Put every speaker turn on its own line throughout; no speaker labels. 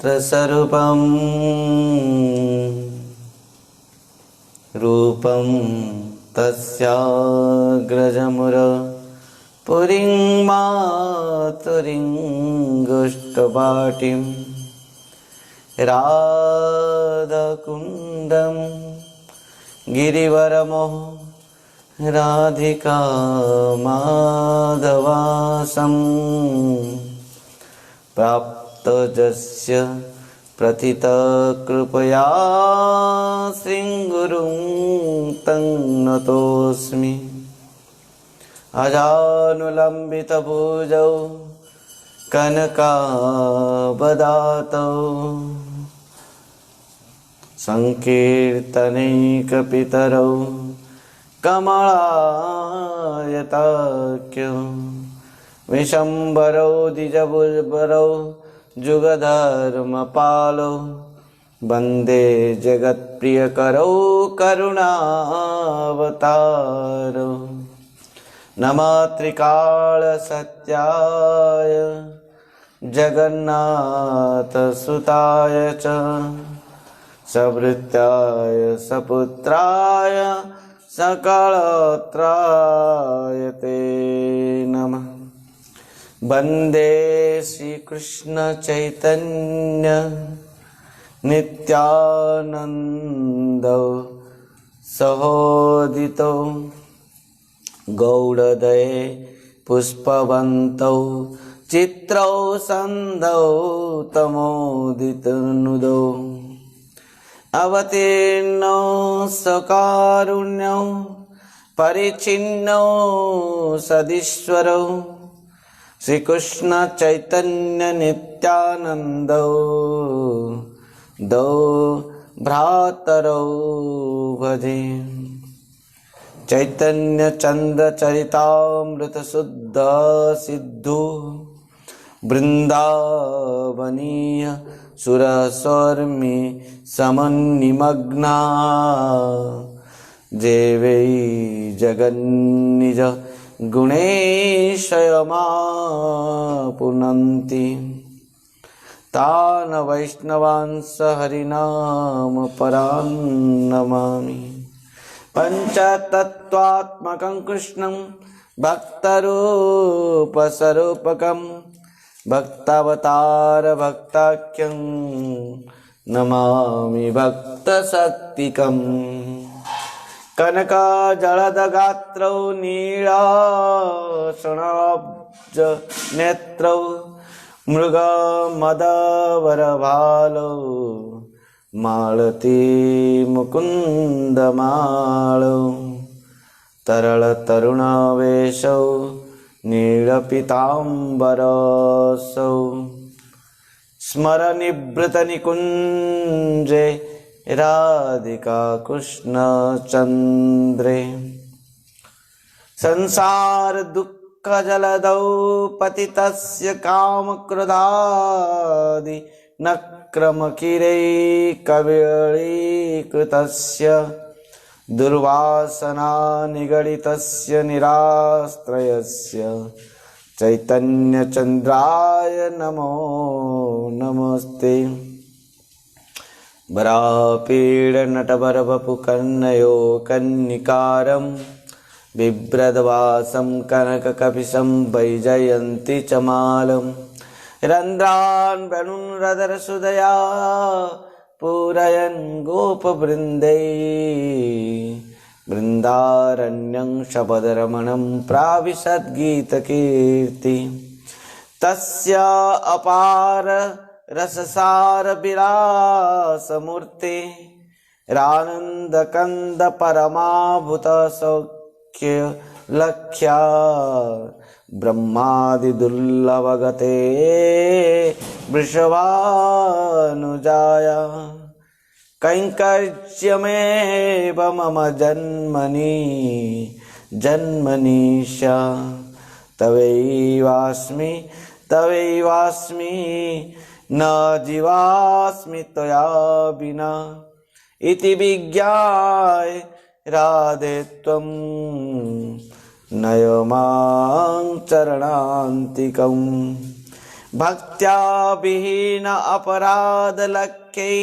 चित्रस्वरूपं रूपं तस्याग्रजमुर पुरीं मातुरीङ्गुष्टपाटिं राधकुण्डं गिरिवरमोह राधिका माधवासं प्राप्तजस्य प्रथितकृपया श्रीगुरुं तं नतोऽस्मि। अजानुलम्बितभुजौ कनकावदातौ संकीर्तनैकपितरौ कमलायताख्यौ विशम्बरौ द्विजभुजबरौ जुगधर्मपालौ वन्दे जगत्प्रियकरौ करुणावतारौ। नमः त्रिकालसत्याय जगन्नाथसुताय च सभृत्याय सपुत्राय सकलत्राय ते नमः। वन्दे श्रीकृष्ण चैतन्य नित्यानन्द सहोदितो गौड़दये पुष्पवन्तौ चित्रौ सन्धौ तमोदितनुदौ अवतीर्णौ सकारुण्यौ परिच्छिन्नौ सदीश्वरौ श्रीकृष्ण चैतन्य नित्यानन्दौ दौ भ्रातरौ भजे। चैतन्य चंद्र चरितामृत शुद्ध सिद्धू वृंदावनीय सुरस्वर्मी समन्निमग्ना जे वै जगन्निज गुणेशयमापुनन्ति तान वैष्णवांस हरिनाम परान् नमामि। पंचतत्वात्मकं कृष्णं भक्तरूपस्वरूपकं भक्तावतार भक्ताख्यं नमामि भक्तशक्तिकम्। कनकजलदगात्रौ नीलाशनाब्ज नेत्रौ मृगमदवरभालौ मालती मुकुन्दमालौ तरलतरुणावेशौ नीलपीताम्बरसौ स्मरनिवृतनिकुञ्जे राधिका कृष्णचन्द्रे। संसार दुःखजलदौ पतितस्य कामक्रोधादि नक्रमकिरै कविळीकृतस्य दुर्वासना निगडितस्य निराश्रयस्य चैतन्यचन्द्राय नमो नमस्ते। वरापीडनटवरवपुकर्णयो कन्निकारं बिभ्रद्वासं कनककपिशं वैजयन्ती च मालं रन्ध्रान् वेणुरधरसुधया पूरयन् गोपवृन्दै वृन्दारण्यं शपदरमणं प्राविशद्गीतकीर्ति। तस्य अपार रससार विलासमूर्ते रानन्दकन्द परमाभूत सौख्य लक्ष्या ब्रह्मादिदुर्लभगते वृषभानुजाया कैङ्कर्यमेव मम जन्मनि जन्मनीशा तवैवास्मि न जीवास्मि त्वया विना इति विज्ञाय राधे त्वं नय मां चरणान्तिकम्। भक्त्या विहीन अपराध लक्ष्यै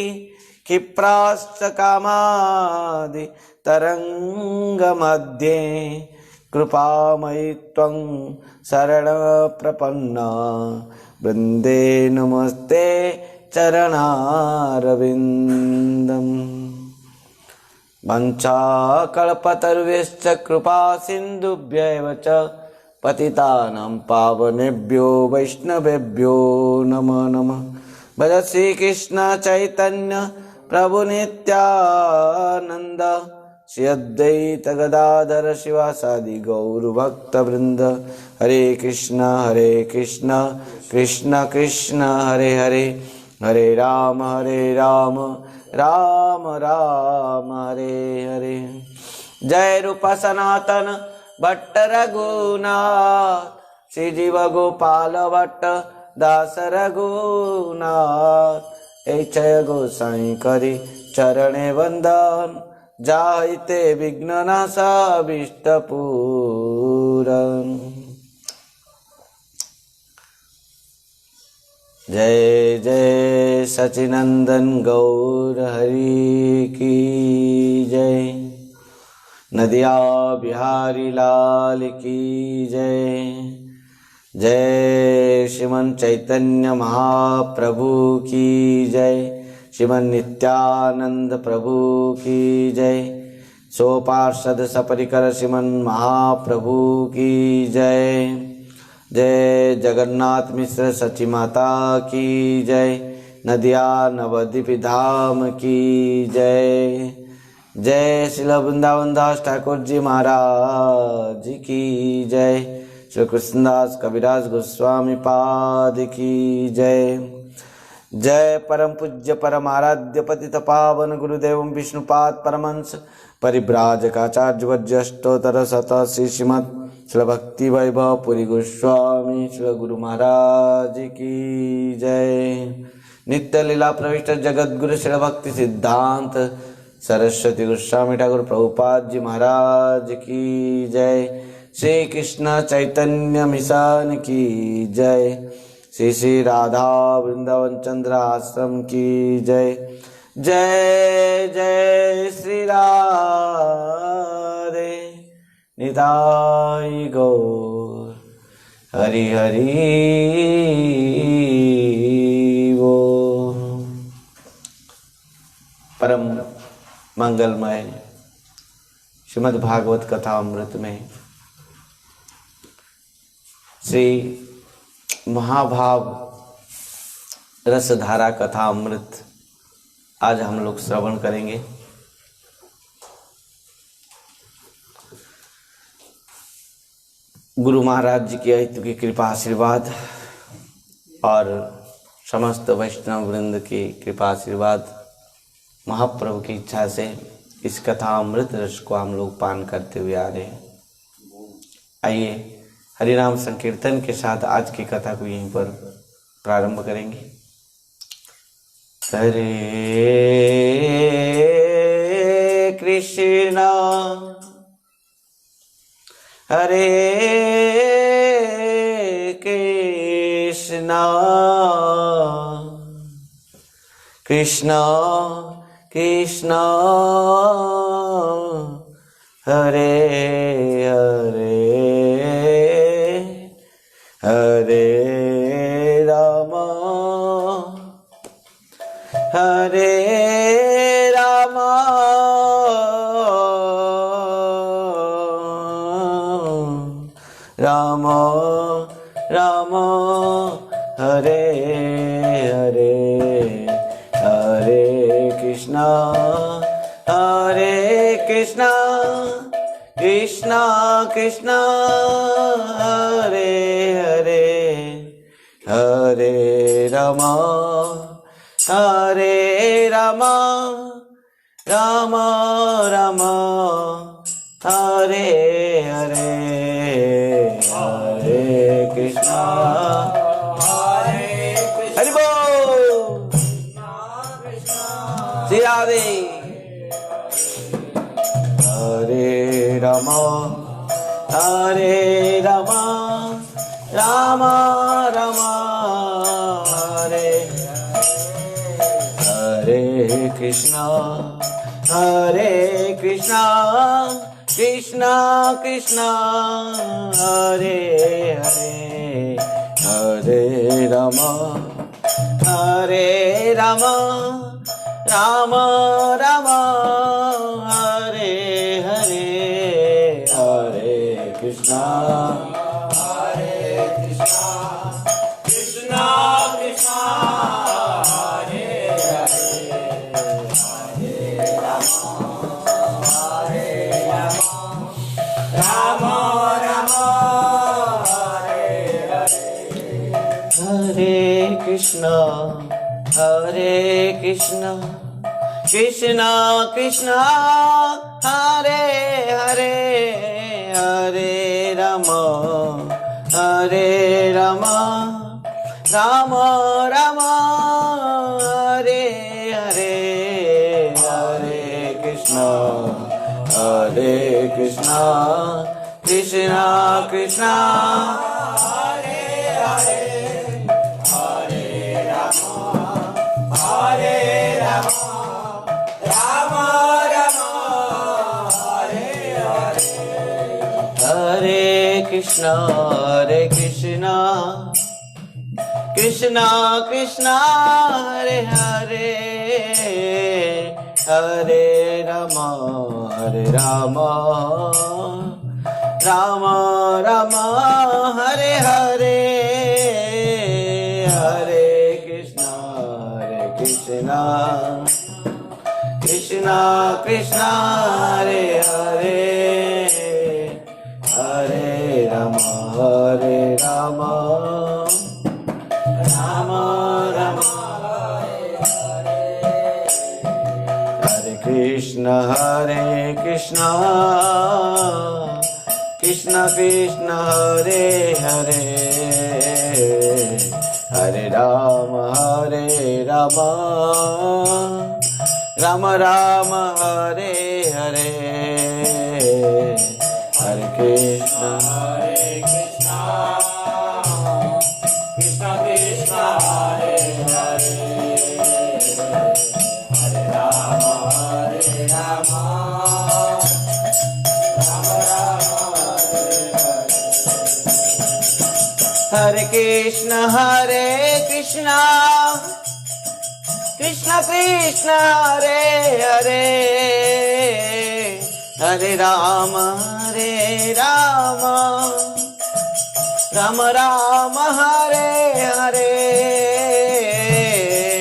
क्षिप्राश्च कामादि तरंग मध्ये कृपामयि त्वं शरणप्रपन्ना वृंदे नमस्ते चरणारविन्दम् वंशाकल्पतरुश्च कृपा सिन्धुभ्यैव च पतितानां पावनेभ्यो वैष्णवेभ्यो नमो नमः। भज श्री कृष्ण चैतन्य प्रभु नित्यानंद श्री अद्वैत गदाधर शिवासादि गौर भक्त वृंद। हरे कृष्ण कृष्ण कृष्ण हरे हरे, हरे राम राम राम हरे हरे। जय रूप सनातन भट्ट रघुनाथ श्री जीव गोपाल भट्ट दास रघुनाथ। जय गोसाई करी चरणे वंदन जाहिते विघ्ननाशाभीष्ट पूरन। जय जय सचिनंदन गौर हरि की जय। नदिया बिहारी लाल की जय। जय श्रीमन चैतन्य महाप्रभु की जय। श्रीमन नित्यानंद प्रभु की जय। सो पार्षद सपरिकर श्रीमन महाप्रभु की जय। जय जगन्नाथ मिश्र सची माता की जय। नदिया नवद्वीप धाम की जय। जय श्रील वृंदावन दास ठाकुर जी महाराज की जय। श्री कृष्णदास कविराज गोस्वामी पाद की जय। जय परम पूज्य परम आराध्य पतित पावन गुरुदेव विष्णुपाद परमहंस परिव्राजकाचार्य वज्रष्टोत्तर शत श्री श्रीमद श्री भक्ति वैभव पुरी गोस्वामी श्री गुरु महाराज की जय। नित्य लीला प्रविष्ट जगत गुरु श्री भक्ति सिद्धांत सरस्वती गोस्वामी ठाकुर प्रभुपाद जी महाराज की जय। श्री कृष्ण चैतन्य मिशन की जय। श्री श्री राधा वृंदावन चंद्र आश्रम की जय। जय जय श्री राधे निताई गौर हरि हरि वो। परम मंगलमय श्रीमद् भागवत कथा अमृत में श्री महाभाव रसधारा कथा अमृत आज हम लोग श्रवण करेंगे। गुरु महाराज जी की अहितु की कृपा आशीर्वाद और समस्त वैष्णव वृंद की कृपा आशीर्वाद महाप्रभु की इच्छा से इस कथा अमृत रस को हम लोग पान करते हुए आ रहे हैं। आइए हरिनाम संकीर्तन के साथ आज की कथा को यहीं पर प्रारंभ करेंगे। हरे कृष्णा हरे कृष्णा कृष्णा कृष्णा हरे हरे हरे राम हरे राम राम राम हरे हरे हरे कृष्णा कृष्णा कृष्णा हरे हरे हरे राम हरे राम राम राम हरे हरे हरे कृष्णा हरि बोल श्री राधे। हरे राम राम राम कृष्णा हरे कृष्णा कृष्णा कृष्णा हरे हरे हरे राम राम राम हरे हरे हरे कृष्णा कृष्णा कृष्णा हरे हरे हरे राम राम राम हरे हरे हरे कृष्णा कृष्णा कृष्णा हरे हरे हरे राम राम राम हरे हरे हरे कृष्णा कृष्णा कृष्णा हरे हरे हरे राम राम राम हरे हरे हरे कृष्णा कृष्णा कृष्णा हरे हरे हरे राम राम राम हरे हरे हरे कृष्णा कृष्णा कृष्णा हरे हरे हरे राम राम राम हरे कृष्णा कृष्ण कृष्ण हरे हरे हरे राम राम राम हरे हरे हरे कृष्ण कृष्ण कृष्ण हरे हरे हरे राम हरे कृष्ण कृष्ण कृष्ण हरे हरे हरे राम राम हरे हरे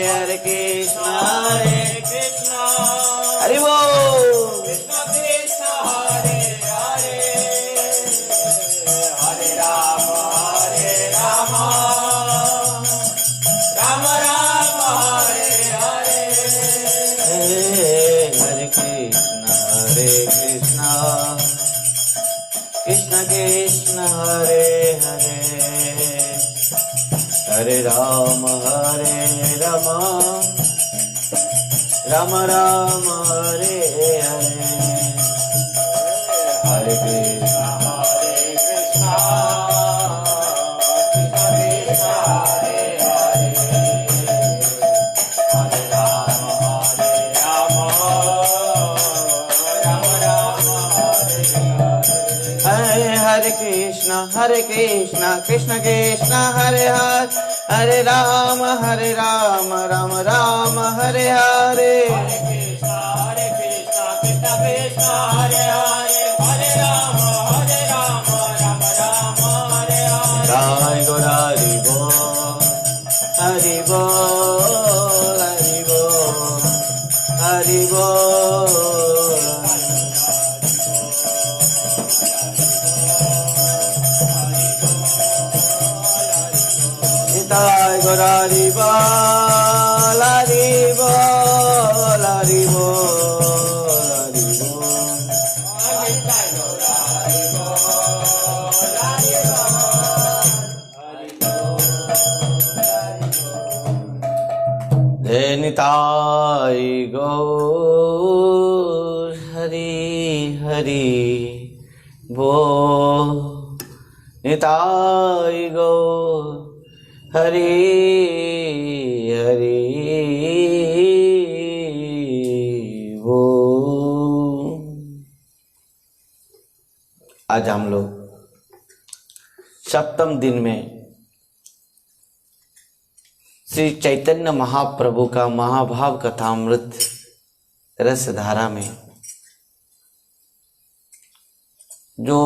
हरे कृष्ण हरि बोल कृष्ण कृष्ण हरे हरे हरे राम राम राम हरे हरे हरे कृष्ण कृष्ण कृष्ण हरे हरे हरे राम राम राम हरे हरे हरे कृष्ण कृष्ण कृष्ण हरे हरे हरे राम राम राम हरे हरे हरे कृष्ण कृष्ण कृष्ण हरे हरे राम राम राम हरे हरे हरे कृष्ण कृष्ण कृष्ण हरे हरे हरे राम राम राम हरे हरे जय गौरी बोल हरि बोल हरि बोल जय गौरी बोल हरि बोल हरि बोल निताय गौर हरि हरि बोल निताय गौर हरि हरि आज हम लोग सप्तम दिन में श्री चैतन्य महाप्रभु का महाभाव कथामृत रसधारा में जो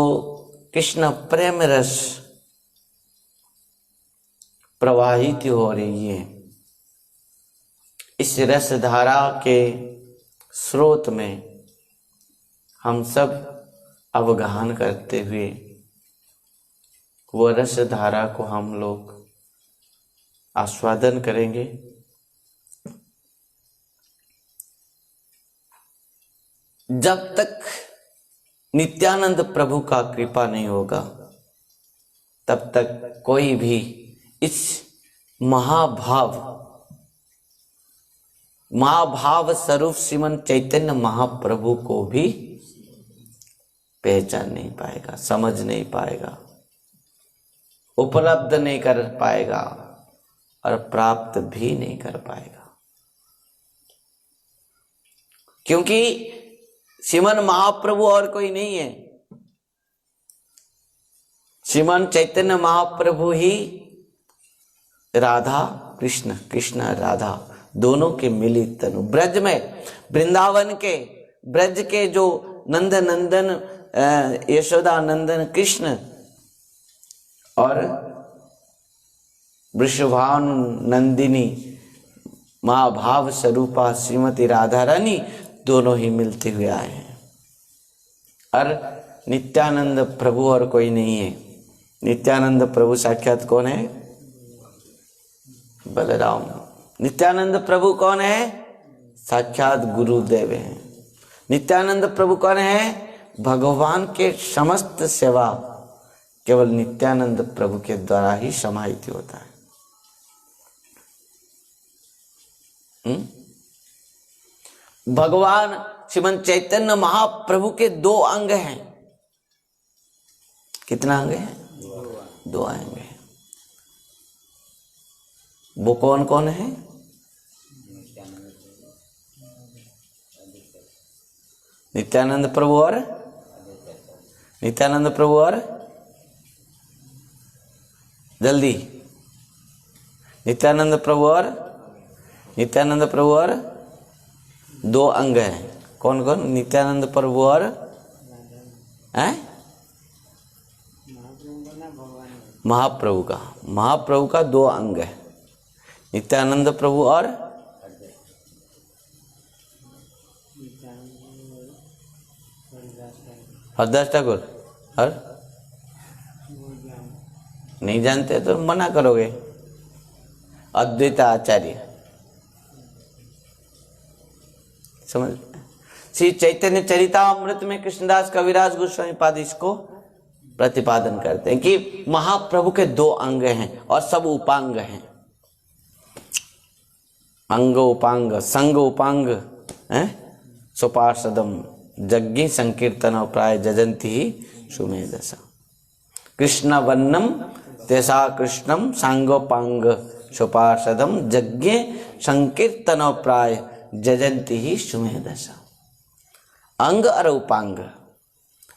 कृष्ण प्रेम रस प्रवाहित हो रही है, इस रसधारा के स्रोत में हम सब अवगाहन करते हुए वो रसधारा को हम लोग आस्वादन करेंगे। जब तक नित्यानंद प्रभु का कृपा नहीं होगा तब तक कोई भी इस महाभाव स्वरूप श्रीमन चैतन्य महाप्रभु को भी पहचान नहीं पाएगा, समझ नहीं पाएगा, उपलब्ध नहीं कर पाएगा और प्राप्त भी नहीं कर पाएगा। क्योंकि श्रीमन महाप्रभु और कोई नहीं है, श्रीमन चैतन्य महाप्रभु ही राधा कृष्ण, कृष्ण राधा दोनों के मिलित तनु। ब्रज में वृंदावन के ब्रज के जो नंद नंदन यशोदा नंदन कृष्ण और वृषभानु नंदिनी महाभाव स्वरूपा श्रीमती राधा रानी दोनों ही मिलते हुए आए हैं। और नित्यानंद प्रभु और कोई नहीं है। नित्यानंद प्रभु साक्षात कौन है? बलराम। नित्यानंद प्रभु कौन है? साक्षात गुरुदेव हैं। नित्यानंद प्रभु कौन है? भगवान के समस्त सेवा केवल नित्यानंद प्रभु के द्वारा ही समाहित होता है। भगवान श्रीमन चैतन्य महाप्रभु के दो अंग हैं। कितना अंग है? दो अंग हैं। वो कौन कौन है? नित्यानंद प्रभु और नित्यानंद प्रभु और जल्दी नित्यानंद प्रभु और नित्यानंद प्रभु और दो अंग हैं। कौन कौन? नित्यानंद प्रभु और महाप्रभु का दो अंग है। नित्यानंद प्रभु और हरदास ठाकुर। और नहीं जानते तो मना करोगे। अद्वैत आचार्य। समझ? श्री चैतन्य चरितामृत में कृष्णदास कविराज गोस्वामी पाद इसको प्रतिपादन करते हैं कि महाप्रभु के दो अंग हैं और सब उपांग हैं। अंग उपांग संग उपांग है। सुपार्षदम जज्ञी संकीर्तन प्राय जजंती ही सुमेधसा। कृष्ण वन्नम तेसा कृष्णम सांगोपांग सुपार्षदम जज्ञे संकीर्तन प्राय जजंती ही सुमेधसा। अंग और उपांग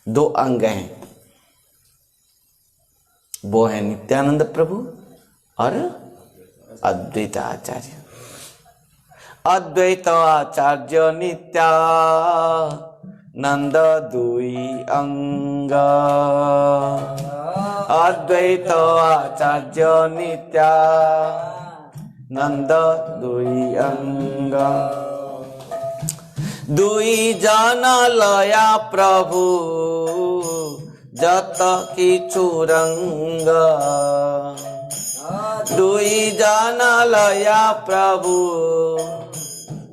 दो अंग हैं। वो है नित्यानंद प्रभु और अद्वैत आचार्य। अद्वैत आचार्य नित्या नंद दुई अंग। अद्वैत आचार्य नित्या नंद दुई अंग। दुई जन लया प्रभु जत किछु रंग। दुई जन लया प्रभु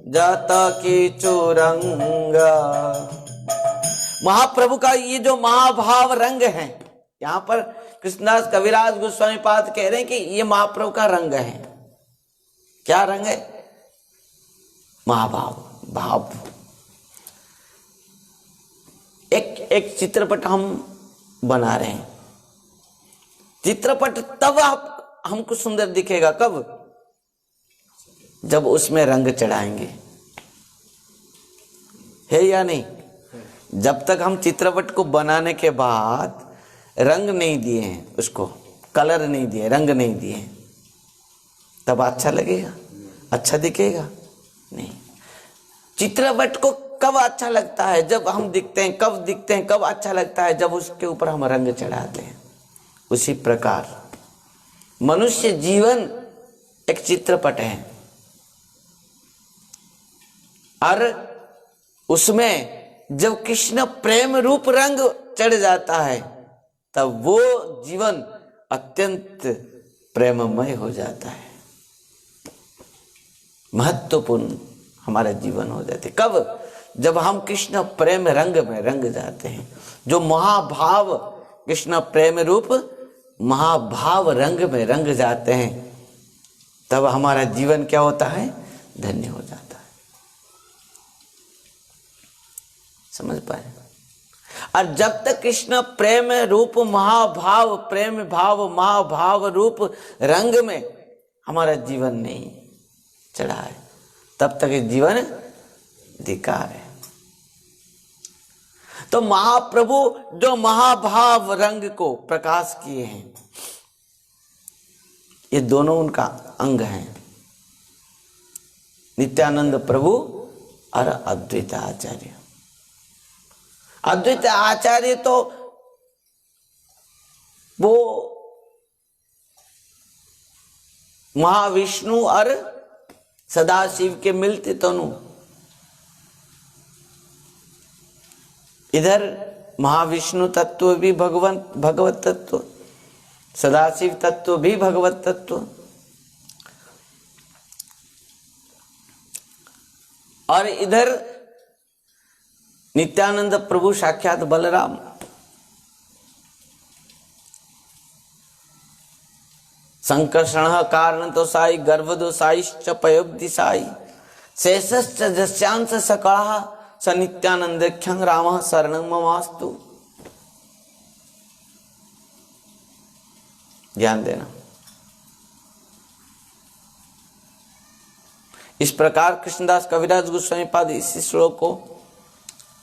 जत किछु रंग। महाप्रभु का ये जो महाभाव रंग है, यहाँ पर कृष्णदास कविराज गोस्वामी पाद कह रहे हैं कि ये महाप्रभु का रंग है। क्या रंग है? महाभाव, भाव। एक चित्रपट हम बना रहे हैं। चित्रपट तब हमको सुंदर दिखेगा कब? जब उसमें रंग चढ़ाएंगे। है या नहीं? जब तक हम चित्रपट को बनाने के बाद रंग नहीं दिए हैं, उसको कलर नहीं दिए, रंग नहीं दिए, तब अच्छा लगेगा, अच्छा दिखेगा नहीं। चित्रपट को कब अच्छा लगता है? जब हम दिखते हैं। कब दिखते हैं, कब अच्छा लगता है? जब उसके ऊपर हम रंग चढ़ाते हैं। उसी प्रकार मनुष्य जीवन एक चित्रपट है और उसमें जब कृष्ण प्रेम रूप रंग चढ़ जाता है तब वो जीवन अत्यंत प्रेममय हो जाता है, महत्वपूर्ण हमारा जीवन हो जाते। कब? जब हम कृष्ण प्रेम रंग में रंग जाते हैं, जो महाभाव कृष्ण प्रेम रूप महाभाव रंग में रंग जाते हैं, तब हमारा जीवन क्या होता है? धन्य हो जाता है। समझ पाए? और जब तक कृष्ण प्रेम रूप महाभाव प्रेम भाव महाभाव रूप रंग में हमारा जीवन नहीं चढ़ा है, तब तक जीवन धिक्कार है। तो महाप्रभु जो महाभाव रंग को प्रकाश किए हैं, ये दोनों उनका अंग हैं, नित्यानंद प्रभु और अद्वैत आचार्य। अद्वैत आचार्य तो वो महाविष्णु और सदाशिव के मिलते तनु। इधर महाविष्णु तत्व भी भगवत तत्व, सदाशिव तत्व भी भगवत तत्व, और इधर नित्यानंद प्रभु साक्षात बलराम। संकर्षण कारण तो साई गर्भ दो साईश्च पयोब्धि साई शेषश्च जस्यांश सकला स नित्यानंदख्यं राम शरणं ममास्तु। ध्यान देना। इस प्रकार कृष्णदास कविराज गोस्वामी पाद इस श्लोक को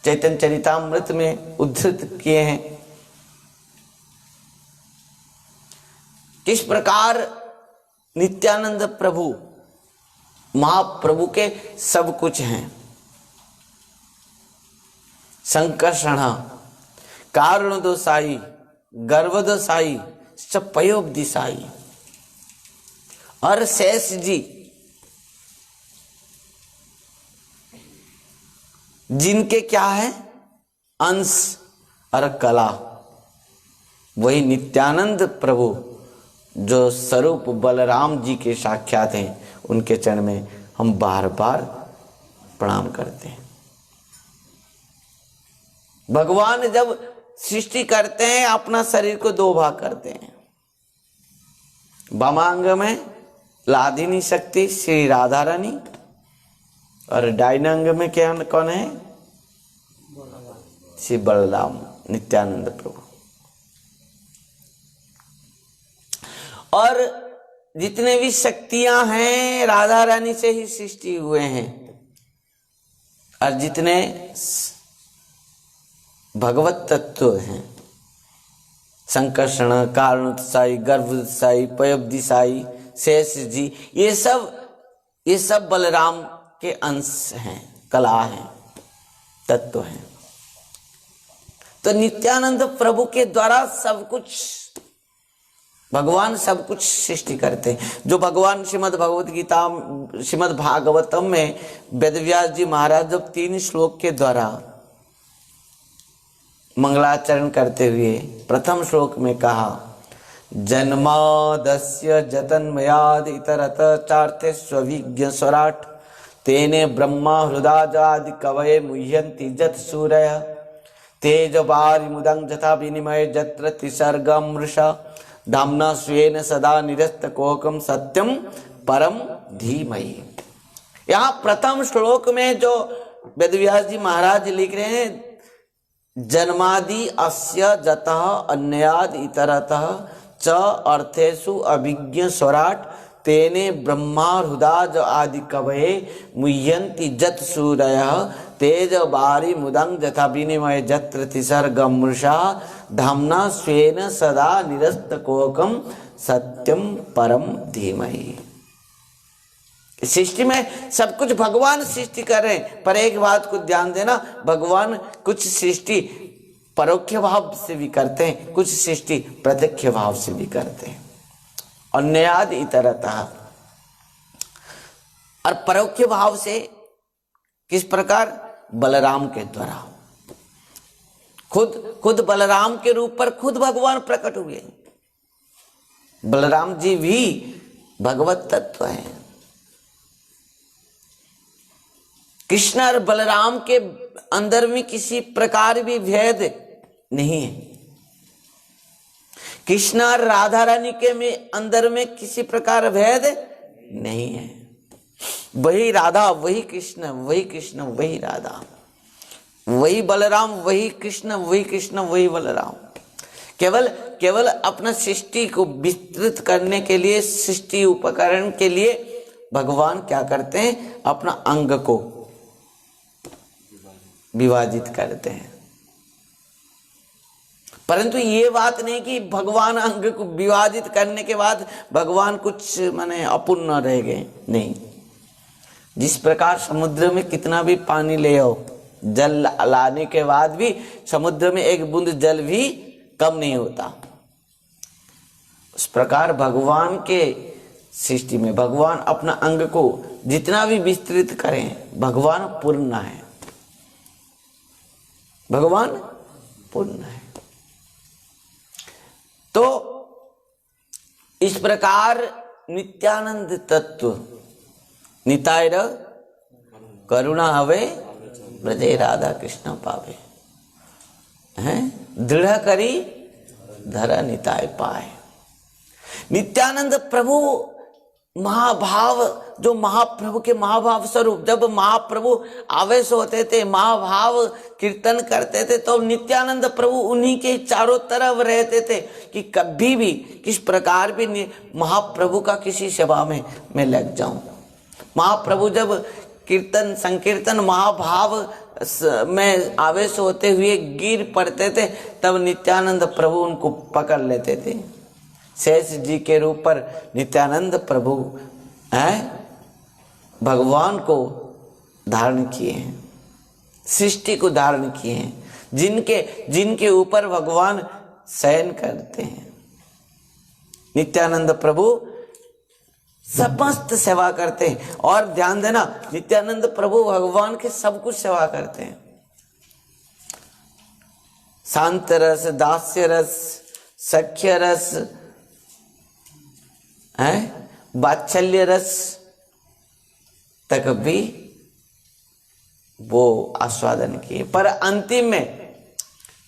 चैतन्य चरितामृत में उद्धृत किए हैं। किस प्रकार नित्यानंद प्रभु महाप्रभु के सब कुछ हैं। संकर्षण कारण दो साई गर्भ दो साई पयोब्धि साई, और शेष जी जिनके क्या है अंश और कला, वही नित्यानंद प्रभु जो स्वरूप बलराम जी के साक्षात हैं, उनके चरण में हम बार बार प्रणाम करते हैं। भगवान जब सृष्टि करते हैं अपना शरीर को दो भाग करते हैं। वामांग में लादिनी शक्ति श्री राधा रानी, और डायनांग में क्या कौन है? श्री बलराम नित्यानंद प्रभु। और जितने भी शक्तियां हैं राधा रानी से ही सृष्टि हुए हैं, और जितने भगवत तत्व हैं संकर्षण कारण साई गर्भ साई पयोब्धि साई शेष जी, ये सब बलराम के अंश हैं, कला हैं, तत्व हैं। तो नित्यानंद प्रभु के द्वारा सब कुछ भगवान सब कुछ सृष्टि करते हैं। जो भगवान श्रीमद् भगवत गीता श्रीमद् भागवतम में वेदव्यास जी महाराज जब 3 श्लोक के द्वारा मंगलाचरण करते हुए प्रथम श्लोक में कहा, जन्मादस्य जतन्मयाद इतरत चार्थे स्विज्ञ स्वराट तेने ब्रह्मा हृदाजादि कवये मुह्यन्ति जत सूरय तेज बारि मुदं जथा विनिमय जत्र त्रिसर्गं मृषा धाम्ना स्वेन सदा निरस्त कोकम सत्यम परम धीमहि। यहाँ प्रथम श्लोक में जो वेदव्यास जी महाराज लिख रहे हैं, जन्मादि अस्य जतः अन्याद इतरतः च अर्थेषु अभिज्ञ स्वराट तेने ब्रह्मा हृदाज आदि कवये मुह्यन्ति जत सूरयः तेज बारी मुदंग जथा विनिमय जत्र तिसर्गम मृषा धामना स्वेन सदा निरस्त कोकम सत्यम परम धीमहि। सृष्टि में सब कुछ भगवान सृष्टि कर रहे हैं, पर एक बात को ध्यान देना, भगवान कुछ सृष्टि परोक्ष भाव से भी करते हैं, कुछ सृष्टि प्रत्यक्ष भाव से भी करते हैं। अन्याद इतरतः, और परोक्ष भाव से किस प्रकार? बलराम के द्वारा। खुद बलराम के रूप पर खुद भगवान प्रकट हुए। बलराम जी भी भगवत तत्व हैं। कृष्ण और बलराम के अंदर में किसी प्रकार भी भेद नहीं है। कृष्ण और राधा रानी के में अंदर में किसी प्रकार भेद नहीं है। वही राधा वही कृष्ण, वही कृष्ण वही राधा, वही बलराम वही कृष्ण, वही कृष्ण वही बलराम। केवल अपना सृष्टि को विस्तृत करने के लिए, सृष्टि उपकरण के लिए भगवान क्या करते हैं? अपना अंग को विभाजित करते हैं। परंतु ये बात नहीं कि भगवान अंग को विभाजित करने के बाद भगवान कुछ माने अपूर्ण रह गए, नहीं। जिस प्रकार समुद्र में कितना भी पानी ले आओ, जल लाने के बाद भी समुद्र में एक बूंद जल भी कम नहीं होता, उस प्रकार भगवान के सृष्टि में भगवान अपना अंग को जितना भी विस्तृत करें, भगवान पूर्ण है, भगवान पूर्ण है। तो इस प्रकार नित्यानंद तत्व निताय करुणा हवे ब्रजे राधा कृष्ण पावे, हैं दृढ़ करी धरा निताय पाए। नित्यानंद प्रभु महाभाव, जो महाप्रभु के महाभाव स्वरूप, जब महाप्रभु आवेश होते थे, महाभाव कीर्तन करते थे, तो नित्यानंद प्रभु उन्हीं के चारों तरफ रहते थे कि कभी भी किस प्रकार भी महाप्रभु का किसी सभा में मैं लग जाऊं। महाप्रभु जब कीर्तन संकीर्तन महाभाव में आवेश होते हुए गिर पड़ते थे, तब नित्यानंद प्रभु उनको पकड़ लेते थे। शेष जी के रूप पर नित्यानंद प्रभु भगवान को धारण किए हैं, सृष्टि को धारण किए हैं, जिनके ऊपर भगवान शयन करते हैं। नित्यानंद प्रभु समस्त सेवा करते हैं। और ध्यान देना, नित्यानंद प्रभु भगवान के सब कुछ सेवा करते हैं। शांत रस, दास्य रस, सख्य रस, वात्सल्य रस तक भी वो आस्वादन किए। पर अंतिम में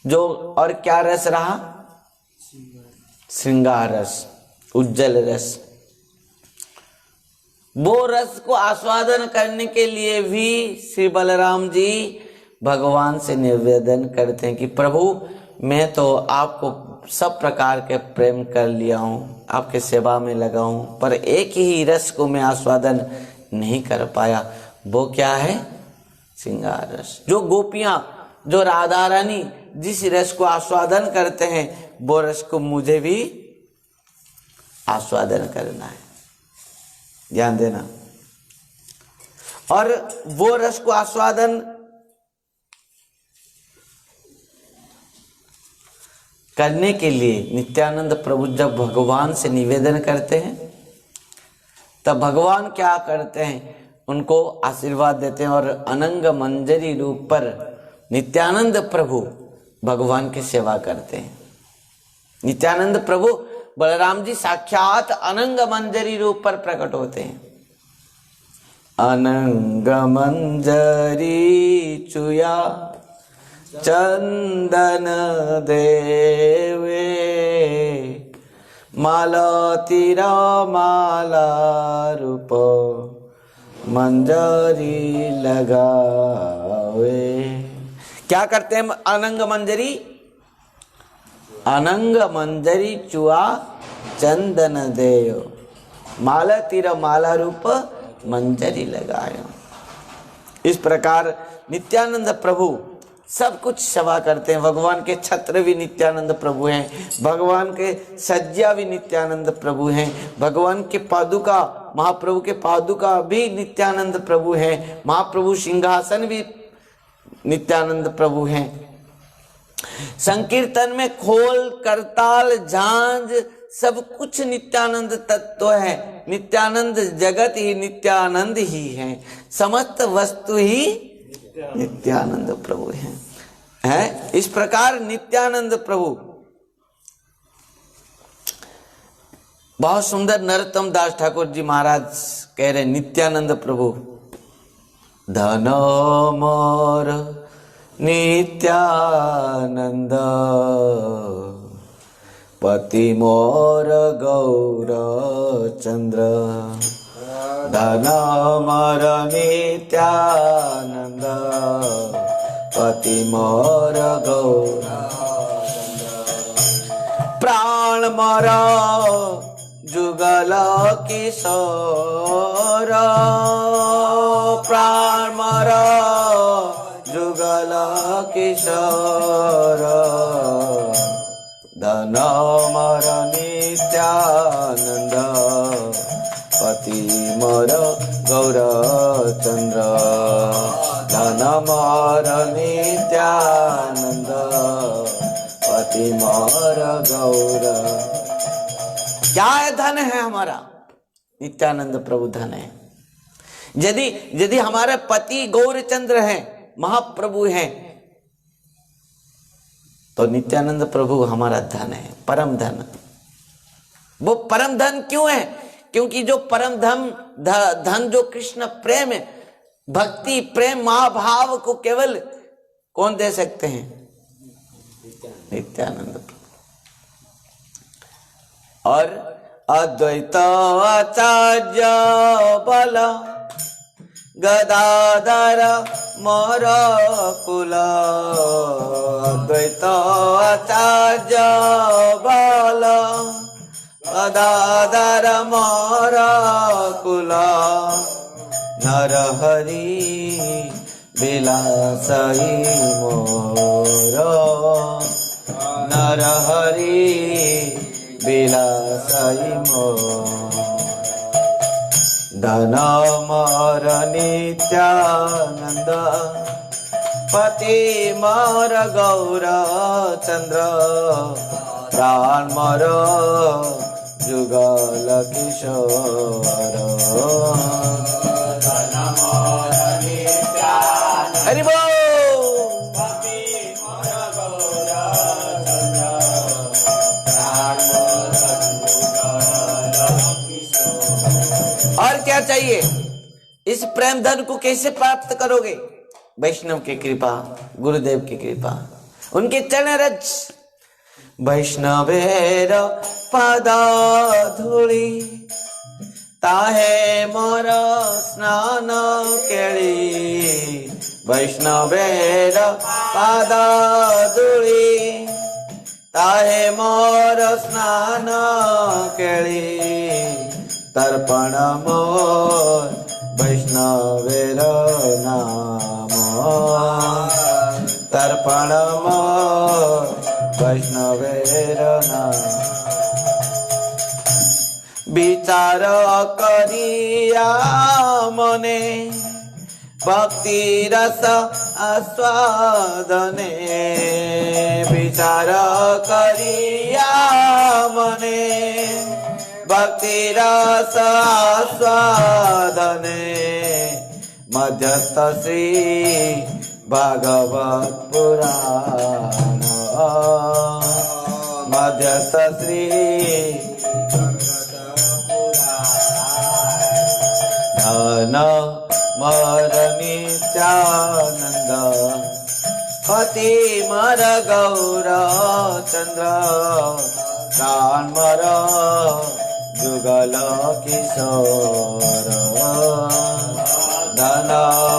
जो और क्या रस रहा? श्रृंगार रस, उज्जवल रस। वो रस को आस्वादन करने के लिए भी श्री बलराम जी भगवान से निवेदन करते हैं कि प्रभु मैं तो आपको सब प्रकार के प्रेम कर लिया हूँ, आपके सेवा में लगा हूँ, पर एक ही रस को मैं आस्वादन नहीं कर पाया। वो क्या है? श्रृंगार रस। जो गोपियां, जो राधा रानी जिस रस को आस्वादन करते हैं, वो रस को मुझे भी आस्वादन करना है। ध्यान देना। और वो रस को आस्वादन करने के लिए नित्यानंद प्रभु जब भगवान से निवेदन करते हैं, तब भगवान क्या करते हैं? उनको आशीर्वाद देते हैं और अनंग मंजरी रूप पर नित्यानंद प्रभु भगवान की सेवा करते हैं। नित्यानंद प्रभु बलराम जी साक्षात अनंग मंजरी रूप पर प्रकट होते हैं। अनंग मंजरी चुया चंदन देवे, माला तीरा माला रूप मंजरी लगावे। क्या करते हैं अनंग मंजरी? अनंग मंजरी चुआ चंदन देव, माला तीरा माला रूप मंजरी लगायो। इस प्रकार नित्यानंद प्रभु सब कुछ सेवा करते हैं। भगवान के छत्र भी नित्यानंद प्रभु हैं, भगवान के सज्जा भी नित्यानंद प्रभु हैं, भगवान के पादुका, महाप्रभु के पादुका भी नित्यानंद प्रभु हैं, महाप्रभु सिंहासन भी नित्यानंद प्रभु हैं। संकीर्तन में खोल, करताल, झांझ सब कुछ नित्यानंद तत्व है। नित्यानंद जगत ही नित्यानंद ही है, समस्त वस्तु ही नित्यानंद प्रभु है। इस प्रकार नित्यानंद प्रभु बहुत सुंदर नरोत्तम दास ठाकुर जी महाराज कह रहे नित्यानंद प्रभु, धन मोर नित्यानंद पति मोर गौर चंद्र, धन मोर नित्यानंद पति मोर गौर, प्राण मोर जुगल किशोर, प्राण मोर जुगल किशोर, धन मोर नित्यानंद पति मोर गौर चंद्र, धन मोर नित्यानंद पति मोर गौर। क्या है? धन है हमारा, नित्यानंद प्रभु धन है। यदि हमारे पति गौरचंद्र हैं, महाप्रभु हैं, तो नित्यानंद प्रभु हमारा धन है, परम धन। वो परम धन क्यों है? क्योंकि जो परम धन जो कृष्ण प्रेम है, भक्ति प्रेम महाभाव को केवल कौन दे सकते हैं? नित्यानंद प्रभु। और अद्वैत आचार्य बल गदाधर मोर कुल, अद्वैत आचार्य बल गदाधर मोर कुल, नरहरि विलासई मोर, नरहरि विलासई मोर, धन मोर नित्यानंद पति मोर गौर चंद्र, प्राण मोर जुगल किशोर, धन मोर नित्यानंद हरि बोल, पति मोर गौर चंद्र, प्राण मोर जुगल किशोर। और क्या चाहिए? इस प्रेम धन को कैसे प्राप्त करोगे? वैष्णव की कृपा, गुरुदेव की कृपा, उनके चरण रज। वैष्णवेर पद धूली ताहे मोर स्नान केली, वैष्णवेर पद धूली ताहे मोर स्नान केली, तर्पण मोर वैष्णवेर नाम, तर्पण मोर वैष्णवेर नाम। विचार करिया मने भक्ति रस आस्वादने, विचार करिया मने भक्ति रस आस्वादने, मध्यस्थ श्री भागवत पुराण, मध्यस्थ श्री धन मोर नित्यानंद पति मोर गौर चंद्र, प्राण मोर जुगल किशोर, धन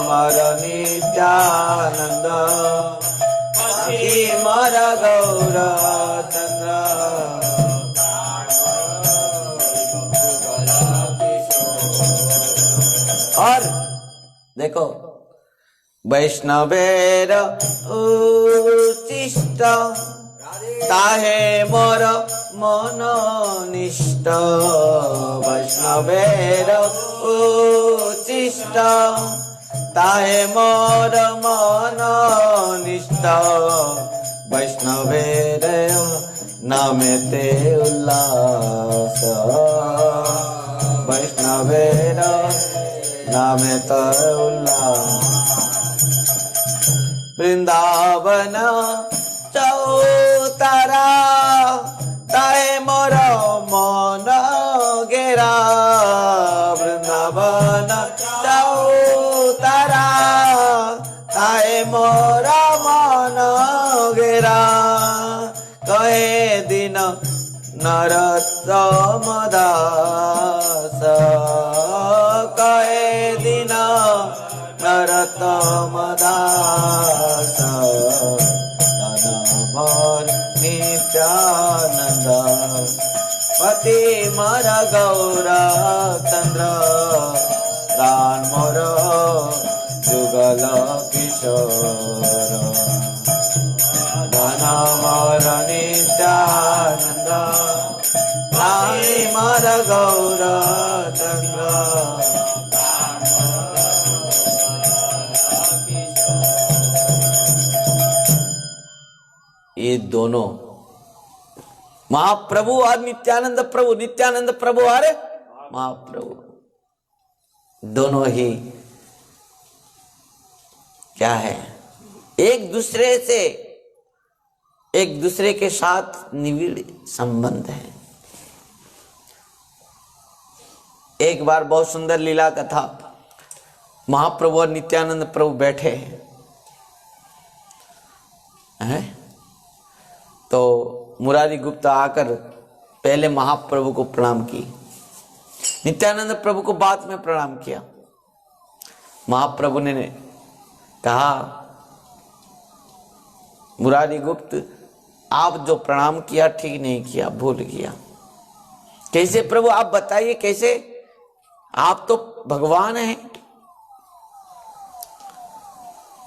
मोर नित्यानंद पति मोर गौर चंद्र, और देखो वैष्णवेर उचिष्ट ताहे मोर मनोनिष्ट वैष्णवेर उचिष्ट ताहे मोर मनोनिष्ट वैष्णवेर नामेते उल्लास वैष्णवेर नामेते उल्लास वृंदावन चौतारा ताहे मोर मन गेरा वृंदावन चौतारा ताहे मोर मन गेरा कहे दिन नरोत्तम दास कहे दिन नरोत्तम दास धनमोर नित्यानंद पति मर गौर चंद्र प्राण मोर जुगल किशोर धनमोर नित्यानंद पति मर गौर चंद्र ये दोनों महाप्रभु और नित्यानंद प्रभु और महाप्रभु दोनों ही क्या है, एक दूसरे के साथ निविड़ संबंध है। एक बार बहुत सुंदर लीला कथा, महाप्रभु और नित्यानंद प्रभु बैठे हैं तो मुरारी गुप्ता आकर पहले महाप्रभु को प्रणाम की, नित्यानंद प्रभु को बाद में प्रणाम किया। महाप्रभु ने कहा, मुरारी गुप्त आप जो प्रणाम किया ठीक नहीं किया, भूल किया। कैसे प्रभु आप बताइए कैसे, आप तो भगवान हैं।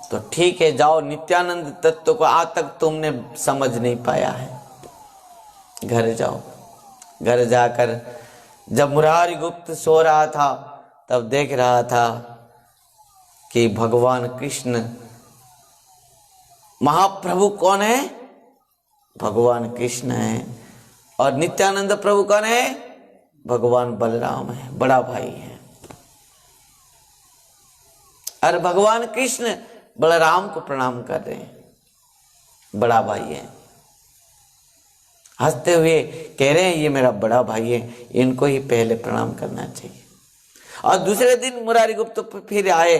तो ठीक है जाओ, नित्यानंद तत्व को आज तक तुमने समझ नहीं पाया है, घर जाओ। घर जाकर जब मुरारी गुप्त सो रहा था तब देख रहा था कि भगवान कृष्ण, महाप्रभु कौन है, भगवान कृष्ण है, और नित्यानंद प्रभु कौन है, भगवान बलराम है, बड़ा भाई है। और भगवान कृष्ण बलराम को प्रणाम कर रहे हैं, बड़ा भाई है। हंसते हुए कह रहे हैं ये मेरा बड़ा भाई है, इनको ही पहले प्रणाम करना चाहिए। और दूसरे दिन मुरारी गुप्त फिर आए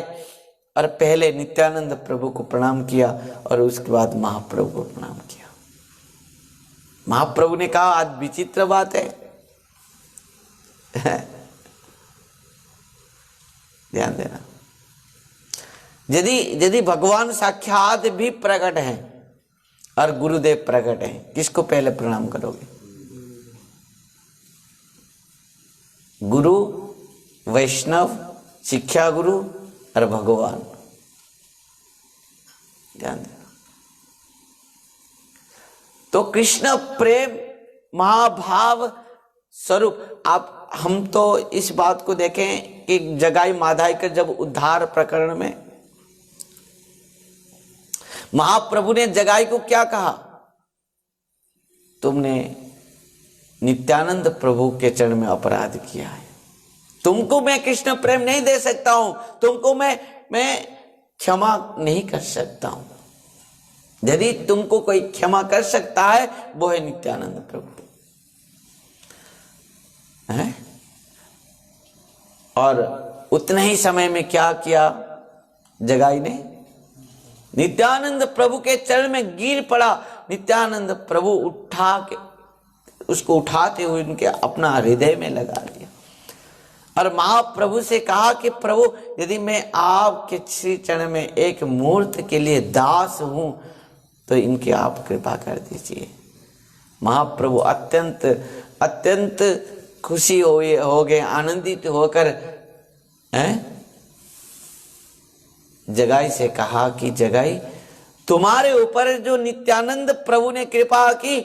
और पहले नित्यानंद प्रभु को प्रणाम किया और उसके बाद महाप्रभु को प्रणाम किया। महाप्रभु ने कहा आज विचित्र बात है ध्यान देना, यदि भगवान साक्षात भी प्रकट हैं और गुरुदेव प्रकट हैं, किसको पहले प्रणाम करोगे, गुरु, वैष्णव, शिक्षा गुरु और भगवान। ध्यान देना। तो कृष्ण प्रेम महाभाव स्वरूप, आप हम तो इस बात को देखें कि जगाई माधाई के जब उद्धार प्रकरण में महाप्रभु ने जगाई को क्या कहा, तुमने नित्यानंद प्रभु के चरण में अपराध किया है, तुमको मैं कृष्ण प्रेम नहीं दे सकता हूं, तुमको मैं क्षमा नहीं कर सकता हूं। यदि तुमको कोई क्षमा कर सकता है वो है नित्यानंद प्रभु है। और उतने ही समय में क्या किया जगाई ने, नित्यानंद प्रभु के चरण में गिर पड़ा। नित्यानंद प्रभु उसको उठाते हुए उनके अपना हृदय में लगा लिया और महाप्रभु से कहा कि प्रभु यदि मैं आपके श्री चरण में एक मुहूर्त के लिए दास हूं तो इनकी आप कृपा कर दीजिए। महाप्रभु अत्यंत खुशी हो गए, आनंदित होकर जगाई से कहा कि जगाई, तुम्हारे ऊपर जो नित्यानंद प्रभु ने कृपा की,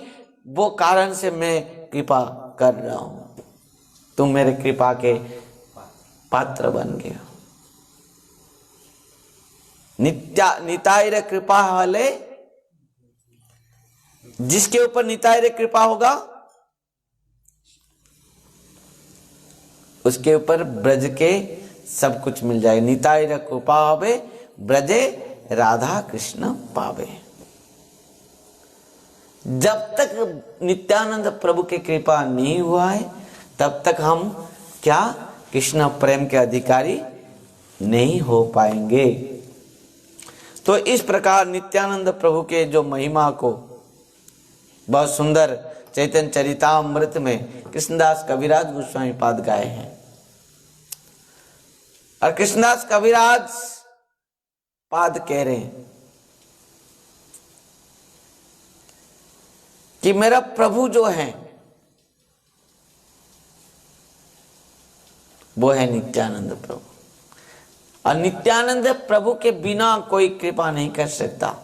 वो कारण से मैं कृपा कर रहा हूं, तुम मेरे कृपा के पात्र बन गए। निताई रे कृपा हले, जिसके ऊपर निताई रे कृपा होगा उसके ऊपर ब्रज के सब कुछ मिल जाएगा। निताई रे कृपा हवे, ब्रजे राधा कृष्ण पावे। जब तक नित्यानंद प्रभु की कृपा नहीं हुआ है तब तक हम क्या कृष्ण प्रेम के अधिकारी नहीं हो पाएंगे। तो इस प्रकार नित्यानंद प्रभु के जो महिमा को बहुत सुंदर चैतन्य चरितामृत में कृष्णदास कविराज गोस्वामी पाद गाए हैं। और कृष्णदास कविराज पाद कह रहे हैं कि मेरा प्रभु जो है वो है नित्यानंद प्रभु, और नित्यानंद प्रभु के बिना कोई कृपा नहीं कर सकता।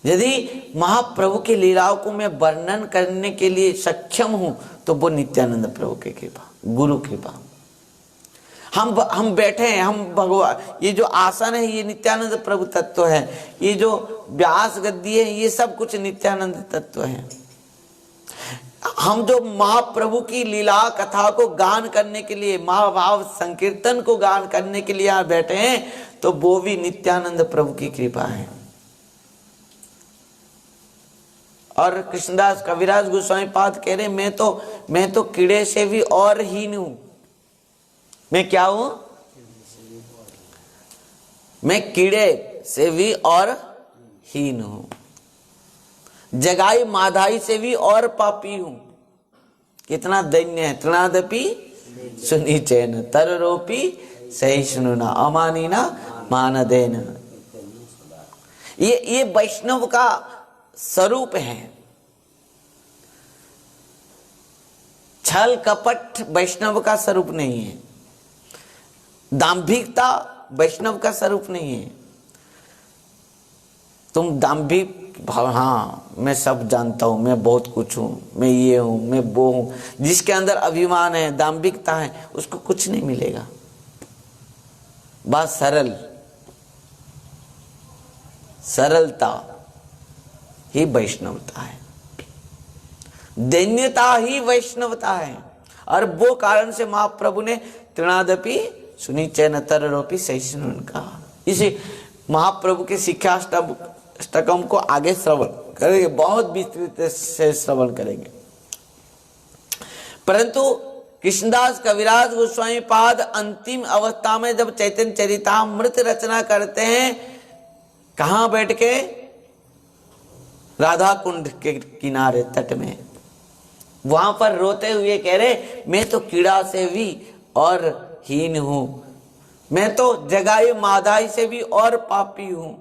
यदि महाप्रभु की लीलाओं को मैं वर्णन करने के लिए सक्षम हूं तो वो नित्यानंद प्रभु की कृपा, गुरु कृपा। हम बैठे हैं, हम भगवान, ये जो आसन है ये नित्यानंद प्रभु तत्व है, ये जो व्यास गद्दी है ये सब कुछ नित्यानंद तत्व है। हम जो महाप्रभु की लीला कथा को गान करने के लिए, महाभाव संकीर्तन को गान करने के लिए यहाँ बैठे हैं, तो वो भी नित्यानंद प्रभु की कृपा है। और कृष्णदास कविराज गोस्वामी पाद कह रहे मैं तो कीड़े से भी और हीन हूं। मैं क्या हूं? मैं कीड़े से भी और हीन हूं, जगाई माधाई से भी और पापी हूं। कितना दैन्य है। तृणादपि सुनी चैन तररोपी सहिष्णु न अमानी न मान देन। ये वैष्णव का स्वरूप है। छल कपट वैष्णव का स्वरूप नहीं है, दांभिकता वैष्णव का स्वरूप नहीं है। तुम दांभिक भाव, हाँ मैं सब जानता हूं, मैं बहुत कुछ हूं, मैं ये हूं, मैं वो हूं, जिसके अंदर अभिमान है, दांभिकता है, उसको कुछ नहीं मिलेगा। बस सरलता ही वैष्णवता है, दैन्यता ही वैष्णवता है। और वो कारण से महाप्रभु ने तृणादपि सुनी चैन तररोपी सहिष्णु कहा। इसे महाप्रभु के शिक्षा अष्टकम को आगे श्रवण करेंगे, बहुत विस्तृत से श्रवण करेंगे। परंतु कृष्णदास कविराज गोस्वामी पाद अंतिम अवस्था में जब चैतन्य चरितामृत रचना करते हैं, कहां बैठ के? राधा कुंड के किनारे तट में। वहां पर रोते हुए कह रहे मैं तो कीड़ा से भी और हीन हूं, मैं तो जगाई माधाई से भी और पापी हूं।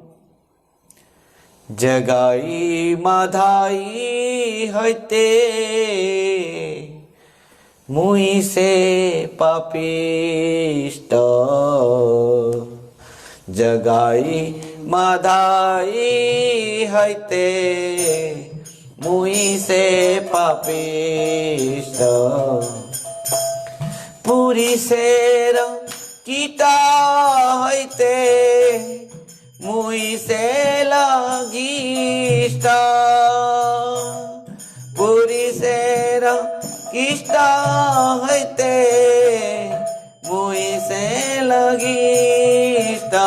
जगाई माधाई हते मुई से पापिष्ट, जगाई माधाई हते मुई से पापिष्ट, पूरी शेर कीटा हते मुई से लगिष्टा, पूरी शेर कीष्टा हते मुई से लगिष्टा,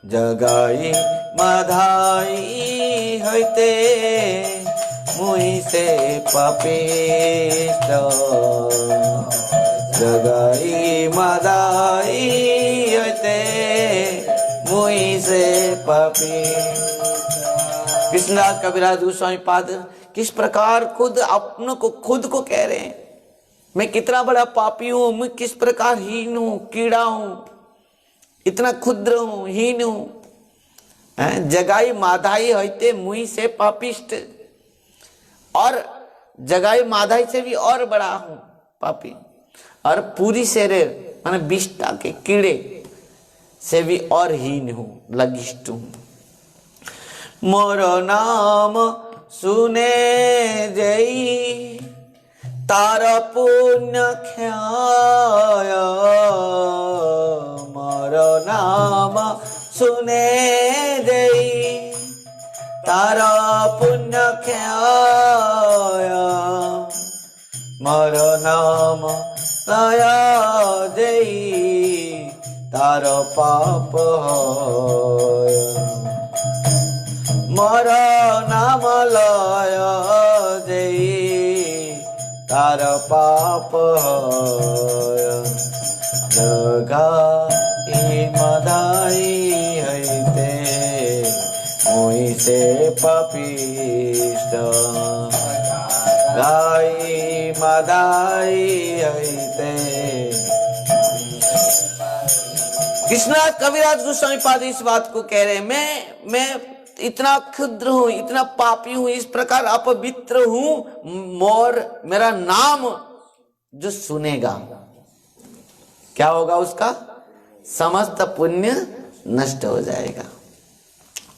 जगाई माधाई हते मुई से पापिष्ट, जगाई माधाई हते मुई से पापी। कृष्णदास कविराज गोस्वामी पाद किस प्रकार खुद को कह रहे हैं, मैं कितना बड़ा पापी हूं, मैं किस प्रकार हीन हूं, कीड़ा हूं, इतना क्षुद्र हूं, हीन हूं। जगाई माधाई होते मुई से पापिष्ट, और जगाई माधाई से भी और बड़ा हूं पापी। और पूरी शेरे माने विष्टा के कीड़े से भी और हीन हूं, लघिष्ठ हूं। मोर नाम सुने जई तार पुण्य ख्याय, मोर नाम सुने जई तार पुण्य ख्याय, मोर नाम लया जई तार पाप होय, मोर नाम लय जई तार पाप होय, जगाई मदाई हईते मुई से पापिष्ट, गाई मदाई हईते। कृष्णदास कविराज गोस्वामी पाद इस बात को कह रहे हैं, मैं इतना क्षुद्र हूं, इतना पापी हूं, इस प्रकार अपवित्र हूं, और मेरा नाम जो सुनेगा क्या होगा, उसका समस्त पुण्य नष्ट हो जाएगा।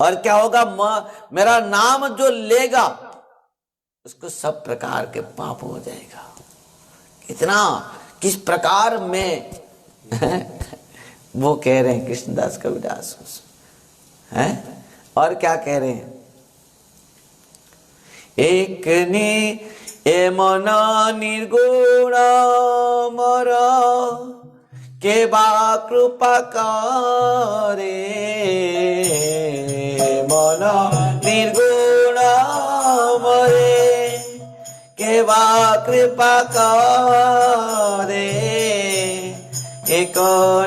और क्या होगा, मेरा नाम जो लेगा उसको सब प्रकार के पाप हो जाएगा। इतना किस प्रकार में वो कह रहे हैं कृष्णदास कविदास हैं। और क्या कह रहे हैं, एक नी ए मना निर्गुण मर के बा कृपा करे, मना निर्गुण मरे के बा कृपा करे, एक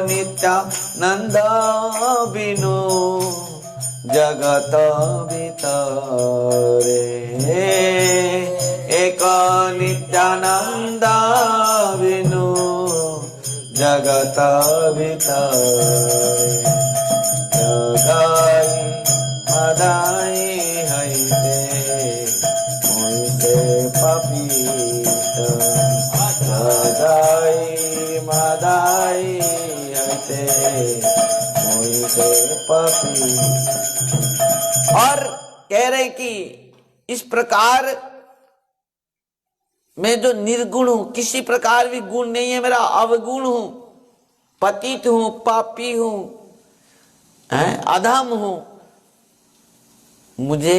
नित्यानंद बिनु जगत भीतरे, एक नित्यानंद बिनु जगत भीतरे, जगाई मदाई हईते मुझसे पापिष्ट, जगाई मदाई हईते मुझसे पापिष्ट। और कह रहे कि इस प्रकार मैं जो निर्गुण हूं, किसी प्रकार भी गुण नहीं है मेरा, अवगुण हूं, पतित हूं, पापी हूं, अधम हूं, मुझे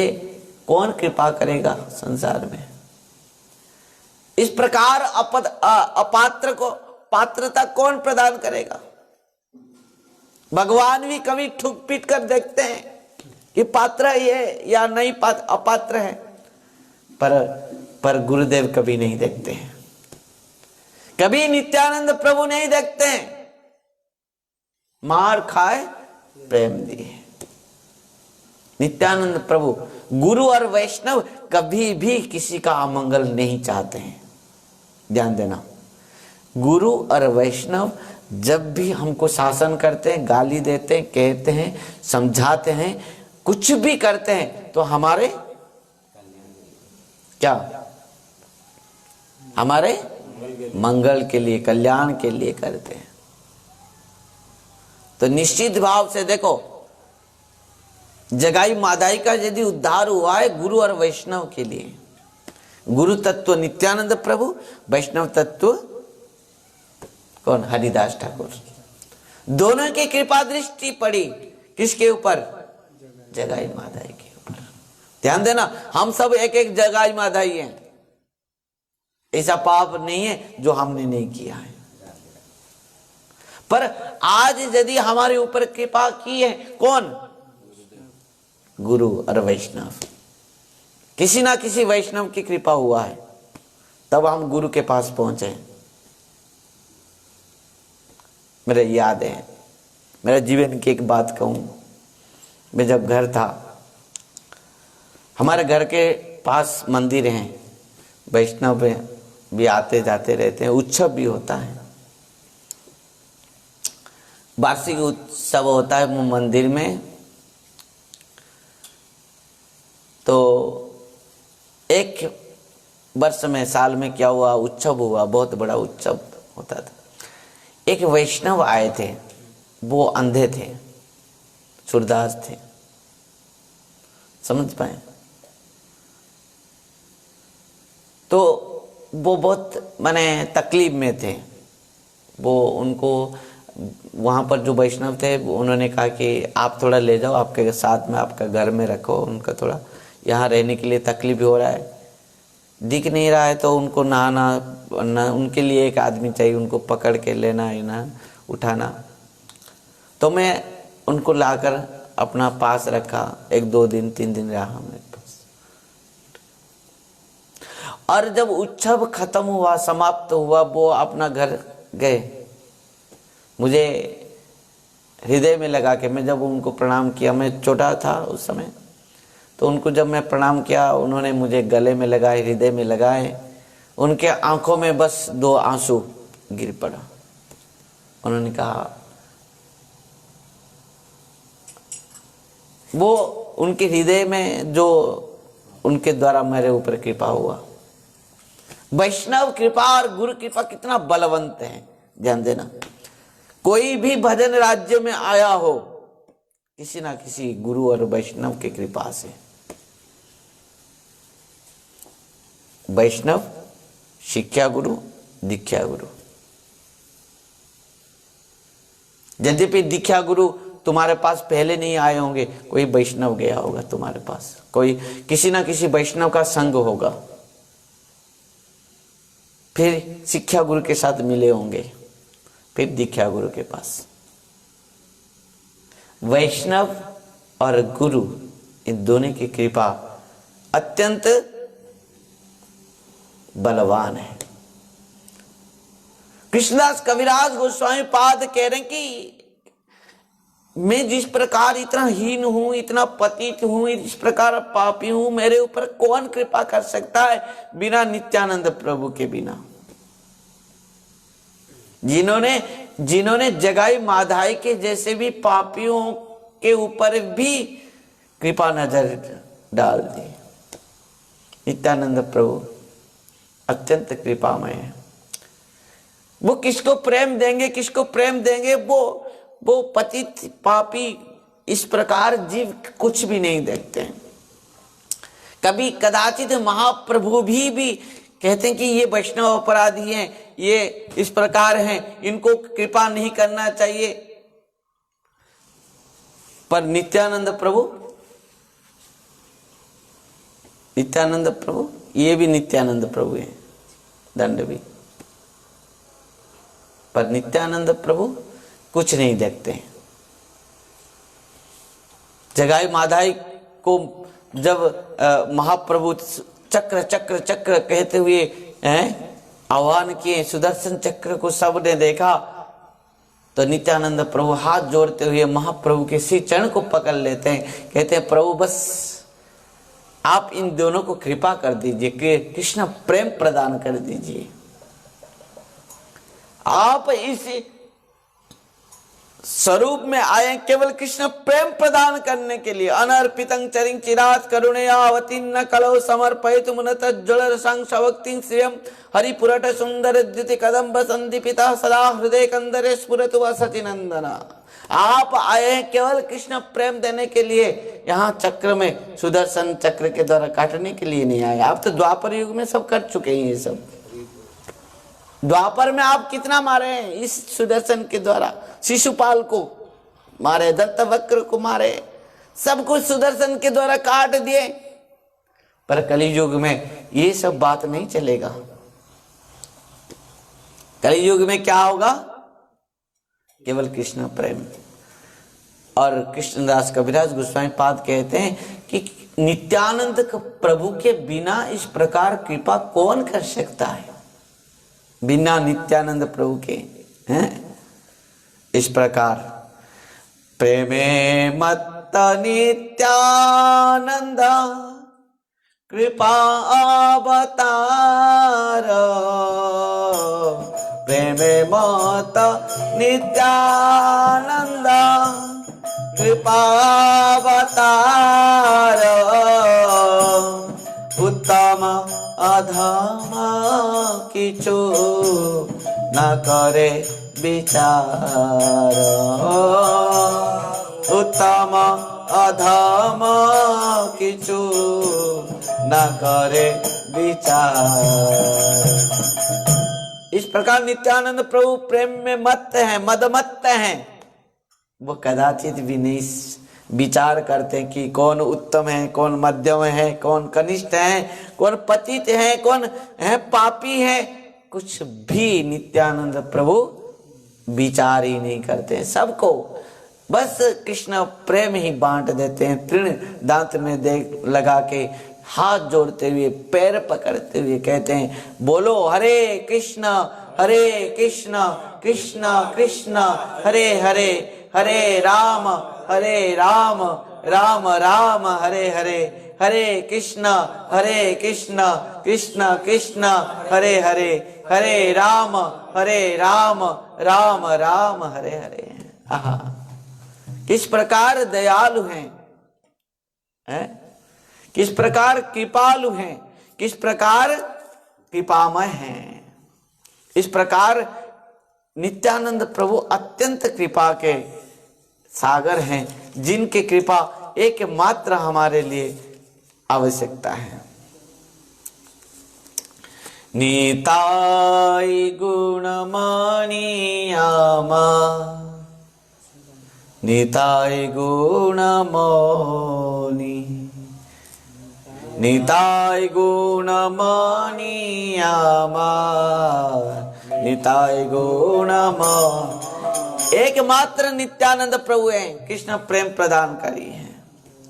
कौन कृपा करेगा संसार में। इस प्रकार अपात्र को पात्रता कौन प्रदान करेगा। भगवान भी कभी ठुक पीट कर देखते हैं कि पात्र है या नहीं, अपात्र है, पर गुरुदेव कभी नहीं देखते हैं, कभी नित्यानंद प्रभु नहीं देखते हैं। मार खाए प्रेम दिए। नित्यानंद प्रभु गुरु और वैष्णव कभी भी किसी का अमंगल नहीं चाहते हैं। ध्यान देना, गुरु और वैष्णव जब भी हमको शासन करते हैं, गाली देते हैं, कहते हैं, समझाते हैं, कुछ भी करते हैं, तो हमारे क्या, हमारे मंगल के लिए, कल्याण के लिए करते हैं। तो निश्चित भाव से देखो, जगाई मादाई का यदि उद्धार हुआ है गुरु और वैष्णव के लिए। गुरु तत्व नित्यानंद प्रभु, वैष्णव तत्व कौन, हरिदास ठाकुर। दोनों की कृपा दृष्टि पड़ी किसके ऊपर, जगाई मादाई के ऊपर। ध्यान देना, हम सब एक एक जगाई मादाई हैं, ऐसा पाप नहीं है जो हमने नहीं किया है। पर आज यदि हमारे ऊपर कृपा की है कौन, गुरु और वैष्णव। किसी ना किसी वैष्णव की कृपा हुआ है, तब हम गुरु के पास पहुंचे। मेरे याद है, मेरा जीवन की एक बात कहूं, मैं जब घर था, हमारे घर के पास मंदिर हैं, वैष्णव भी आते जाते रहते हैं, उत्सव भी होता है, वार्षिक उत्सव होता है मंदिर में। तो एक वर्ष में, साल में क्या हुआ, उत्सव हुआ, बहुत बड़ा उत्सव होता था। एक वैष्णव आए थे वो अंधे थे, सूरदास थे, समझ पाए? तो वो बहुत माने तकलीफ में थे। वो उनको वहाँ पर जो वैष्णव थे उन्होंने कहा कि आप थोड़ा ले जाओ, आपके साथ में आपका घर में रखो, उनका थोड़ा यहाँ रहने के लिए तकलीफ हो रहा है, दिख नहीं रहा है, तो उनको नहाना उनके लिए एक आदमी चाहिए, उनको पकड़ के लेना ना उठाना। तो मैं उनको लाकर अपना पास रखा, 1-2 दिन 3 दिन रहा मेरे पास। और जब उत्सव खत्म हुआ, समाप्त हुआ, वो अपना घर गए, मुझे हृदय में लगा के मैं जब उनको प्रणाम किया, मैं छोटा था उस समय, तो उनको जब मैं प्रणाम किया, उन्होंने मुझे गले में लगाए, हृदय में लगाए, उनके आंखों में बस 2 आंसू गिर पड़ा। उन्होंने कहा, वो उनके हृदय में जो उनके द्वारा मेरे ऊपर कृपा हुआ। वैष्णव कृपा और गुरु कृपा कितना बलवंत है, ध्यान देना। कोई भी भजन राज्य में आया हो, किसी ना किसी गुरु और वैष्णव की कृपा से। वैष्णव, शिक्षा गुरु, दीक्षा गुरु। यद्यपि दीक्षा गुरु तुम्हारे पास पहले नहीं आए होंगे, कोई वैष्णव गया होगा तुम्हारे पास, कोई किसी ना किसी वैष्णव का संग होगा, फिर शिक्षा गुरु के साथ मिले होंगे, फिर दीक्षा गुरु के पास। वैष्णव और गुरु, इन दोनों की कृपा अत्यंत बलवान है। कृष्णदास कविराज गोस्वामी पाद कह रहे हैं कि मैं जिस प्रकार इतना हीन हूं, इतना पतित हूं, इस प्रकार पापी हूं, मेरे ऊपर कौन कृपा कर सकता है बिना नित्यानंद प्रभु के बिना। जिन्होंने जगाई माधाई के जैसे भी पापियों के ऊपर भी कृपा नजर डाल दी। नित्यानंद प्रभु अत्यंत कृपामय है। वो किसको प्रेम देंगे, किसको प्रेम देंगे, वो पतित पापी इस प्रकार जीव कुछ भी नहीं देखते हैं। कभी कदाचित महाप्रभु भी कहते हैं कि ये वैष्णव अपराधी हैं, ये इस प्रकार हैं, इनको कृपा नहीं करना चाहिए। पर नित्यानंद प्रभु ये भी नित्यानंद प्रभु है, दंड भी। पर नित्यानंद प्रभु कुछ नहीं देखते हैं। जगाई माधाई को जब महाप्रभु चक्र चक्र चक्र कहते हुए आह्वान किए, सुदर्शन चक्र को सबने देखा, तो नित्यानंद प्रभु हाथ जोड़ते हुए महाप्रभु के श्री चरण को पकड़ लेते हैं, कहते हैं प्रभु बस आप इन दोनों को कृपा कर दीजिए, कृष्ण प्रेम प्रदान कर दीजिए। आप इस स्वरूप में आए केवल कृष्ण प्रेम प्रदान करने के लिए। अनर्पितं चरिं चिरात् करुणया अवतीर्ण कलौ समर्पयितुं न तज्ज्वल संसवक्तिं श्रियं हरिपुरट सुंदर द्युति कदम्ब संदीपिता सदा हृदय कंदरे स्फुरतु वसति नंदना। आप आए केवल कृष्ण प्रेम देने के लिए, यहाँ चक्र में सुदर्शन चक्र के द्वारा काटने के लिए नहीं आए। आप तो द्वापर युग में सब कर चुके हैं। ये सब द्वापर में आप कितना मारे हैं इस सुदर्शन के द्वारा, शिशुपाल को मारे, दंतवक्र को मारे, सब कुछ सुदर्शन के द्वारा काट दिए। पर कलियुग में ये सब बात नहीं चलेगा। कलियुग में क्या होगा? केवल कृष्ण प्रेम। और कृष्णदास कविराज गोस्वामी पाद कहते हैं कि नित्यानंद प्रभु के बिना इस प्रकार कृपा कौन कर सकता है, बिना नित्यानंद प्रभु के हैं। इस प्रकार प्रेमे मत्त नित्यानंद कृपा अवतार, प्रेमे मत्त नित्यानंद कृपा अवतार, उत्तम अधम किछु न करे विचार उत्तम अधम किछु न करे विचार। इस प्रकार नित्यानंद प्रभु प्रेम में मत्त हैं, मदमत्त हैं। वो कदाचित भी नहीं विचार करते कि कौन उत्तम है, कौन मध्यम है, कौन कनिष्ठ है, कौन पतित है, कौन है पापी है। कुछ भी नित्यानंद प्रभु विचार ही नहीं करते हैं। सबको बस कृष्ण प्रेम ही बांट देते हैं। तृण दांत में देख लगा के हाथ जोड़ते हुए पैर पकड़ते हुए कहते हैं, बोलो हरे कृष्ण कृष्ण कृष्ण हरे हरे, हरे राम राम राम हरे हरे, हरे कृष्ण कृष्ण कृष्ण हरे हरे, हरे राम राम राम हरे हरे। आहा, किस प्रकार दयालु हैं, किस प्रकार कृपालु हैं, किस प्रकार कृपामय हैं। इस प्रकार नित्यानंद प्रभु अत्यंत कृपा के सागर हैं, जिनके कृपा एकमात्र हमारे लिए आवश्यकता है। निताय गुणमणि आमा, निताय गुणमणि, निताय गुणमणि आमा, निताय गुणमणि। एकमात्र नित्यानंद प्रभु हैं, कृष्ण प्रेम प्रदानकारी हैं,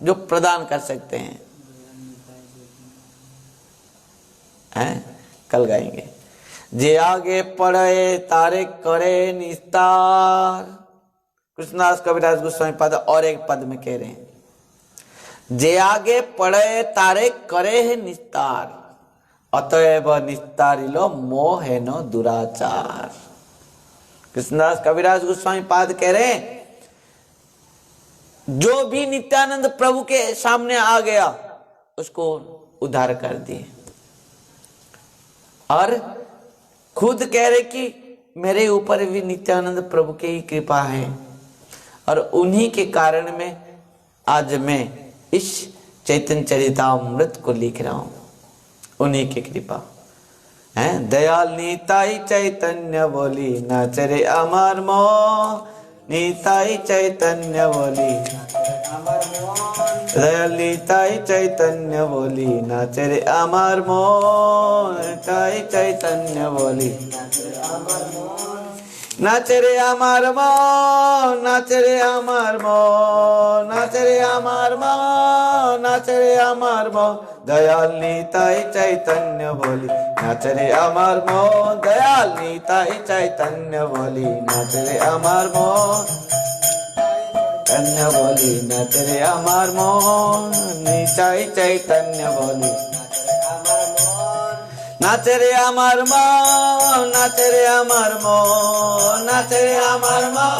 जो प्रदान कर सकते हैं। कल गाएंगे। जे आगे पढ़े तारे करे निस्तार। कृष्णदास कविराज गोस्वामी पद और एक पद में कह रहे हैं, जे आगे पढ़े तारे करे है निस्तार, अतएव निस्तारिलो मोह है नो दुराचार। कृष्णदास कविराज गोस्वामी पाद कह रहे हैं, जो भी नित्यानंद प्रभु के सामने आ गया उसको उद्धार कर दिए। और खुद कह रहे कि मेरे ऊपर भी नित्यानंद प्रभु की ही कृपा है, और उन्हीं के कारण में आज मैं इस चैतन्य चरितामृत को लिख रहा हूं। उन्हीं की कृपा है। दयाल नीताई चैतन्य बोली नाचरे अमर मोह, नीताई चैतन्य बोली, दयाल नीताई चैतन्य बोली नाचरे अमर मोह, नीताई चैतन्य बोली नाचरे अमर मोह, नाचरे अमर मोह, नाचरे अमर मोह, नाचरे अमर मोह, दयाल नीताई चैतन्य बोली नाचरे अमर मोह, दयाल नीताई चैतन्य बोली नाचरे अमर मोह, चैतन्य बोली नाचरे अमर मोह, नीताई चैतन्य बोली नाचरे अमर मोह, नाचरे अमर मोह, नाचरे अमर मोह,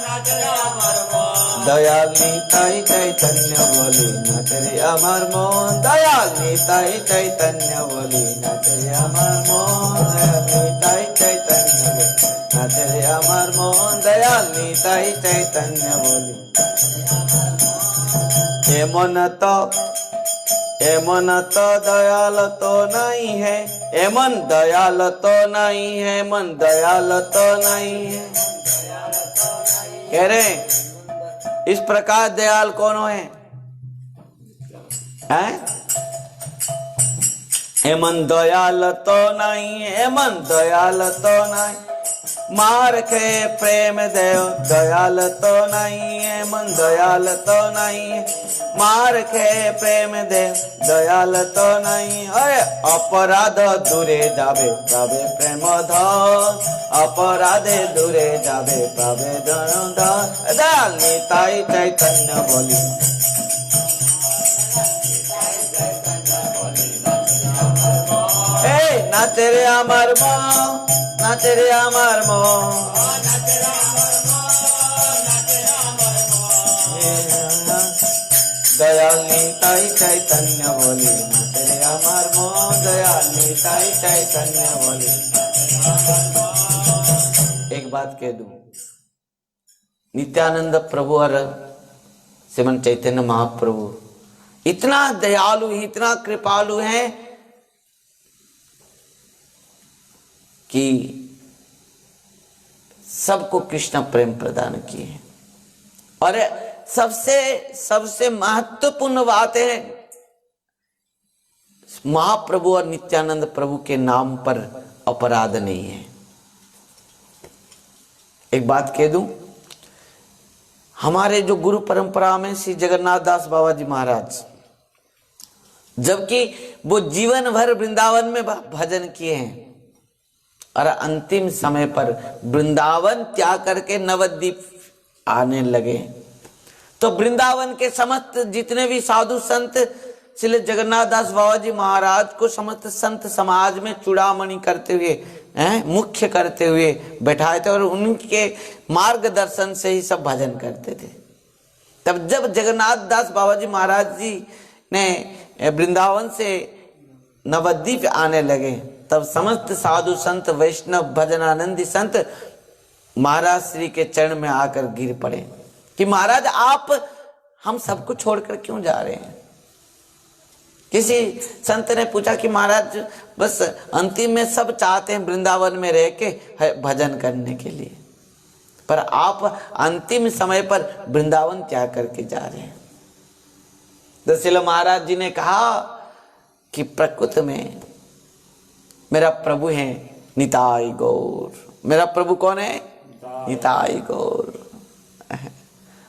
नाचरे अमर मोह, दयाल नीताई चैतन्य बोली नाचरे अमर मोह, दयाल नीताई चैतन्य बोली नाचरे अमर मोह, दयाल नीताई चैतन्य बोली नाचरे अमर मोह, दयाल नीताई चैतन्य बोली। एमन तो दयाल तो नहीं है, एमन दयाल तो नहीं है, मन दयाल तो नहीं है। कह रहे इस प्रकार दयाल कौन है? एमन दयाल तो नहीं है, एमन दयाल तो नहीं, मार खे प्रेम देव दयाल तो नहीं है, मन दयाल तो नहीं है, मार खे प्रेम देव दयाल तो नहीं। अरे अपराध दूरे जाबे पावे प्रेम धन, अपराधे दूरे जाबे पावे धन धन, दयाल नीताई चैतन्य बोली नाचे रे अमर मोह, नाचे रे अमर मोह, दयाल नीताई चैतन्य बोली नाचे रे अमर मोह, दयाल नीताई चैतन्य बोली। एक बात कह दूं, नित्यानंद प्रभु और श्रीमन चैतन्य महाप्रभु इतना दयालु, इतना कृपालु हैं कि सबको कृष्ण प्रेम प्रदान किए। और सबसे महत्वपूर्ण बात है, महाप्रभु और नित्यानंद प्रभु के नाम पर अपराध नहीं है। एक बात कह दूं, हमारे जो गुरु परंपरा में श्री जगन्नाथ दास बाबा जी महाराज, जबकि वो जीवन भर वृंदावन में भजन किए हैं और अंतिम समय पर वृंदावन त्याग करके नवद्वीप आने लगे, तो वृंदावन के समस्त जितने भी साधु संत श्री जगन्नाथ दास बाबा जी महाराज को समस्त संत समाज में चूड़ामणि करते हुए, मुख्य करते हुए बैठाए थे और उनके मार्गदर्शन से ही सब भजन करते थे। तब जब जगन्नाथ दास बाबा जी महाराज जी ने वृंदावन से नवद्वीप आने लगे, तब समस्त साधु संत वैष्णव भजनानंदी संत महाराज श्री के चरण में आकर गिर पड़े कि महाराज आप हम सबको छोड़कर क्यों जा रहे हैं। किसी संत ने पूछा कि महाराज बस अंतिम में सब चाहते हैं वृंदावन में रह के भजन करने के लिए, पर आप अंतिम समय पर वृंदावन त्याग करके जा रहे हैं। तो श्रील महाराज जी ने कहा कि प्रकृति में मेरा प्रभु है निताई गौर। मेरा प्रभु कौन है? निताई गौर।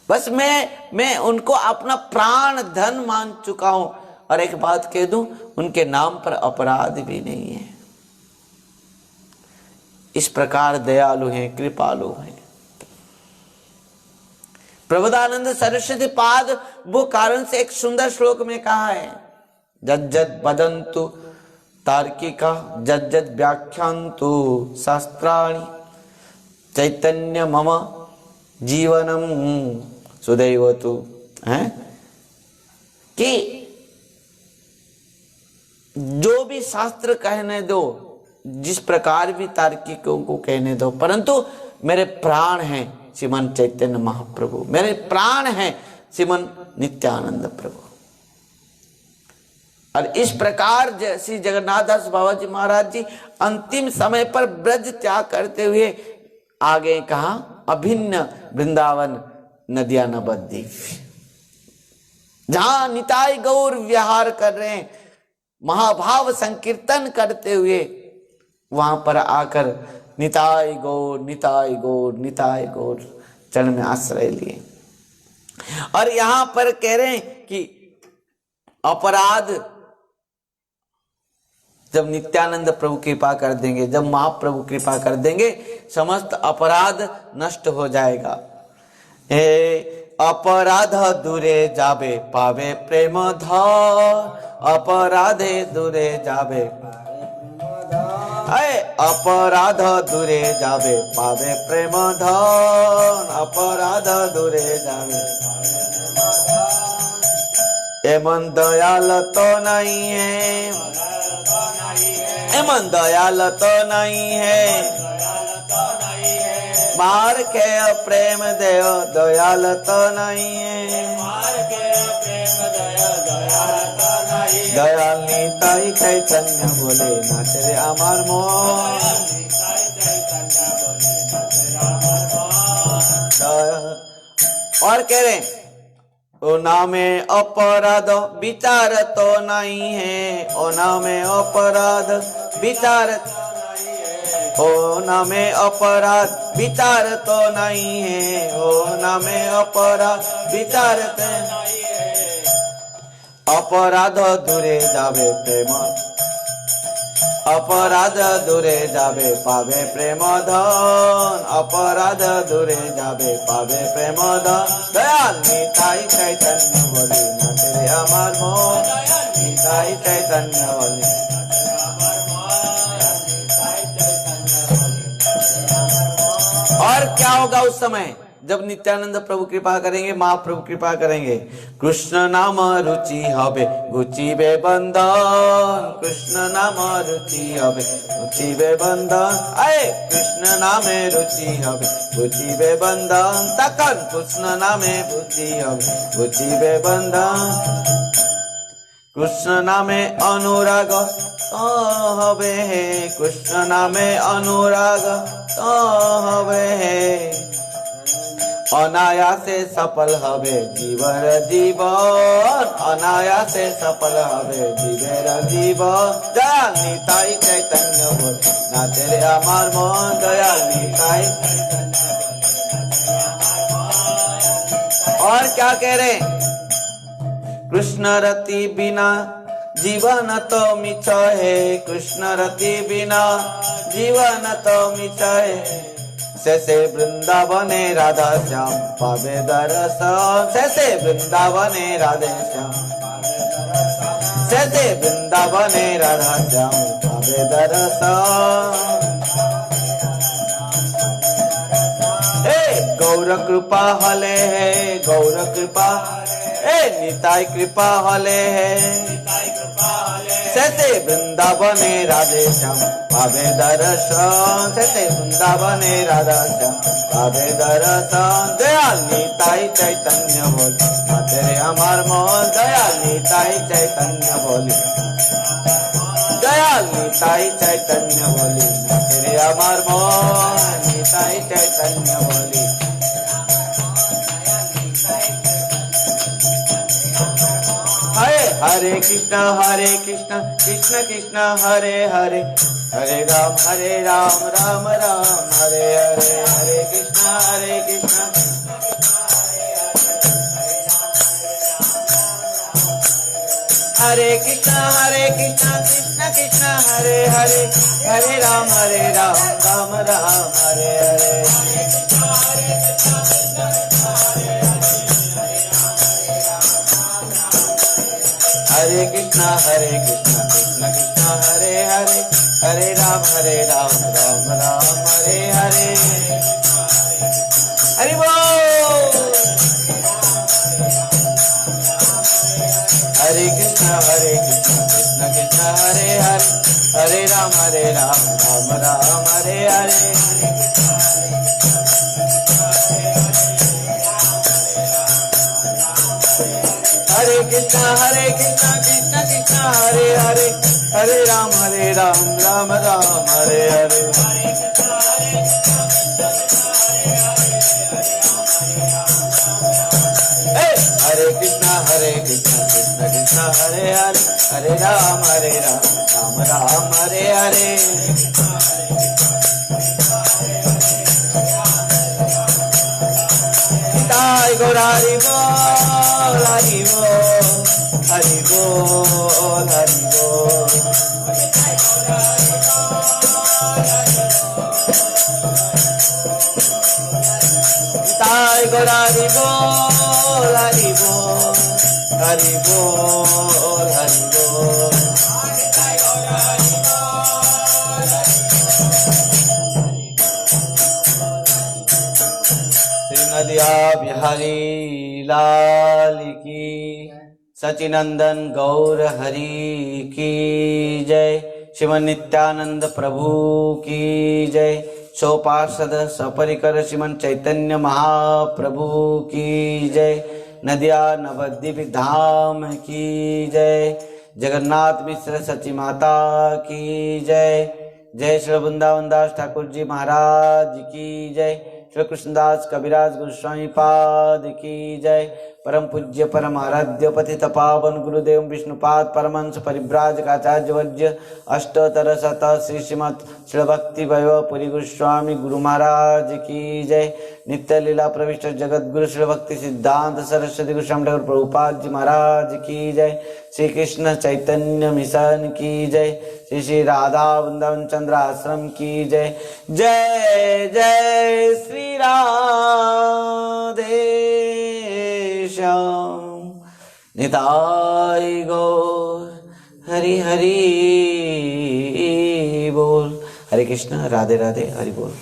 बस मैं उनको अपना प्राण धन मान चुका हूं। और एक बात कह दूं, उनके नाम पर अपराध भी नहीं है। इस प्रकार दयालु हैं, कृपालु हैं। प्रबोधानंद सरस्वती पाद वो कारण से एक सुंदर श्लोक में कहा है, जज्जत बदंतु तार्किका जज्जत व्याख्यांतु शास्त्राणि चैतन्य मम जीवनम सुदैवतु। है कि जो भी शास्त्र कहने दो, जिस प्रकार भी तार्किकों को कहने दो, परंतु मेरे प्राण हैं श्रीमन चैतन्य महाप्रभु, मेरे प्राण हैं श्रीमन नित्यानंद प्रभु। और इस प्रकार श्री जगन्नाथ दास बाबा जी महाराज जी अंतिम समय पर ब्रज त्याग करते हुए आगे कहा अभिन्न वृंदावन नदिया नवद्वीप, जहां निताई गौर विहार कर रहे हैं, महाभाव संकीर्तन करते हुए वहां पर आकर निताई गौर निताई गौर निताई गौर चरण में आश्रय लिए। और यहां पर कह रहे हैं कि अपराध जब नित्यानंद प्रभु कृपा कर देंगे, जब महाप्रभु कृपा कर देंगे, समस्त अपराध नष्ट हो जाएगा। अपराध दूरे जाबे पावे प्रेम धन, अपराधे दूरे जाबे, अपराध दूरे जाबे पावे प्रेम धन, अपराध दूरे जाबे। एमन दयाल तो नहीं है, एमन दयाल तो नहीं है, मार के प्रेम देव दयाल तो नहीं है, दयाल निताई चैतन्य बोले ना तेरे अमर मोह। और कह रहे ओ नामे अपराध विचार तो नहीं है, ओ नामे अपराध विचार, ओ नामे अपराध विचार तो नहीं है, ओ नामे अपराध विचार तो नहीं है, अपराध दूरे जाबे प्रेम, अपराध दूरे जाबे पावे प्रेम धन, अपराध दूरे जाबे पावे प्रेम धन। दयाल निताई चैतन्य बोली ना तेरे अमर मोह, निताई चैतन्य बोली। और क्या होगा उस समय? जब नित्यानंद प्रभु कृपा करेंगे, महाप्रभु कृपा करेंगे। कृष्ण नाम रुचि हबे घुचिबे बंधन, कृष्ण नाम रुचि हबे घुचिबे बंधन, आए कृष्ण नामे रुचि हबे घुचिबे बंधन, तखन कृष्ण नामे रुचि हबे घुचिबे बंधन। कृष्ण नामे अनुराग हबे हे, कृष्ण नामे अनुराग हबे हे, अनायासे सफल हबे जीवर जीवन, अनायासे सफल हबे जीवेर जीवन। दयाल निताई चैतन्य बोल नाचे रे आमार मन, दयाल निताई। और क्या कह रहे? कृष्ण रति बिना जीवन तो मिछ है, कृष्ण रति बिना जीवन तो मिछ है। से वृंदावने राधा श्याम पावे दर्शन, से वृंदावने राधे श्याम, से वृंदावने राधा श्याम पावे दर्शन। हे गौर कृपा हले है, गौर कृपा, हे निताई कृपा हले है, से वृंदावने राधे श्याम पावे दर्शन, से वृंदावने राधा श्याम पावे दर्शन। दयाल निताई चैतन्य बोली नाचे रे आमार मन, दयाल निताई चैतन्य बोली, दयाल निताई चैतन्य बोली नाचे रे आमार मन, निताई चैतन्य बोली। हरे कृष्ण कृष्ण कृष्ण हरे हरे, हरे राम राम राम हरे हरे। हरे कृष्ण हरे कृष्ण कृष्ण कृष्ण हरे हरे, हरे राम राम राम हरे हरे। हरे कृष्ण कृष्ण कृष्ण हरे हरे, हरे राम राम राम हरे हरे। हरि बोल। हरे कृष्ण कृष्ण कृष्ण हरे हरे, हरे राम राम राम हरे हरे। हरे कृष्ण कृष्ण कृष्ण हरे हरे, हरे राम राम राम हरे हरे। हरे कृष्ण कृष्ण कृष्ण हरे हरे, हरे राम राम हरे हरे। ताई गौर हरि बोल, हरि बोल, हरि बोल, हरि बोल। ताई गौर हरि बोल, हरि बोल, हरि बोल, हरि बोल। श्रीमदिया बिहारी लाल की, सचिनंदन गौर हरि की जय, श्रीमन नित्यानंद प्रभु की जय, सौ पार्षद सपरिकर श्रीमन चैतन्य महाप्रभु की जय, नदिया नवद्वीप धाम की जय, जगन्नाथ मिश्र सची माता की जय, जय श्री वृंदावन दास ठाकुर जी महाराज की जय, श्री कृष्णदास कविराज गोस्वामी पाद की जय, परम पूज्य परम आराध्य पतित पावन गुरुदेव विष्णुपाद परमहंस परिव्राजक आचार्य वर्य अष्टोत्तर शत श्री श्रीमद श्री भक्ति वैभव पुरी गोस्वामी गुरु महाराज की जय, नित्य लीला प्रविष्ट जगत गुरु श्री भक्ति सिद्धांत सरस्वती गोस्वामी ठाकुर प्रभुपाद जी महाराज की जय, श्री कृष्ण चैतन्य मिशन की जय, श्री श्री राधा वृंदावन चंद्र आश्रम की जय। जय जय श्री राधे श्याम निताई गौर हरि हरि बोल। हरे कृष्ण राधे राधे हरि बोल।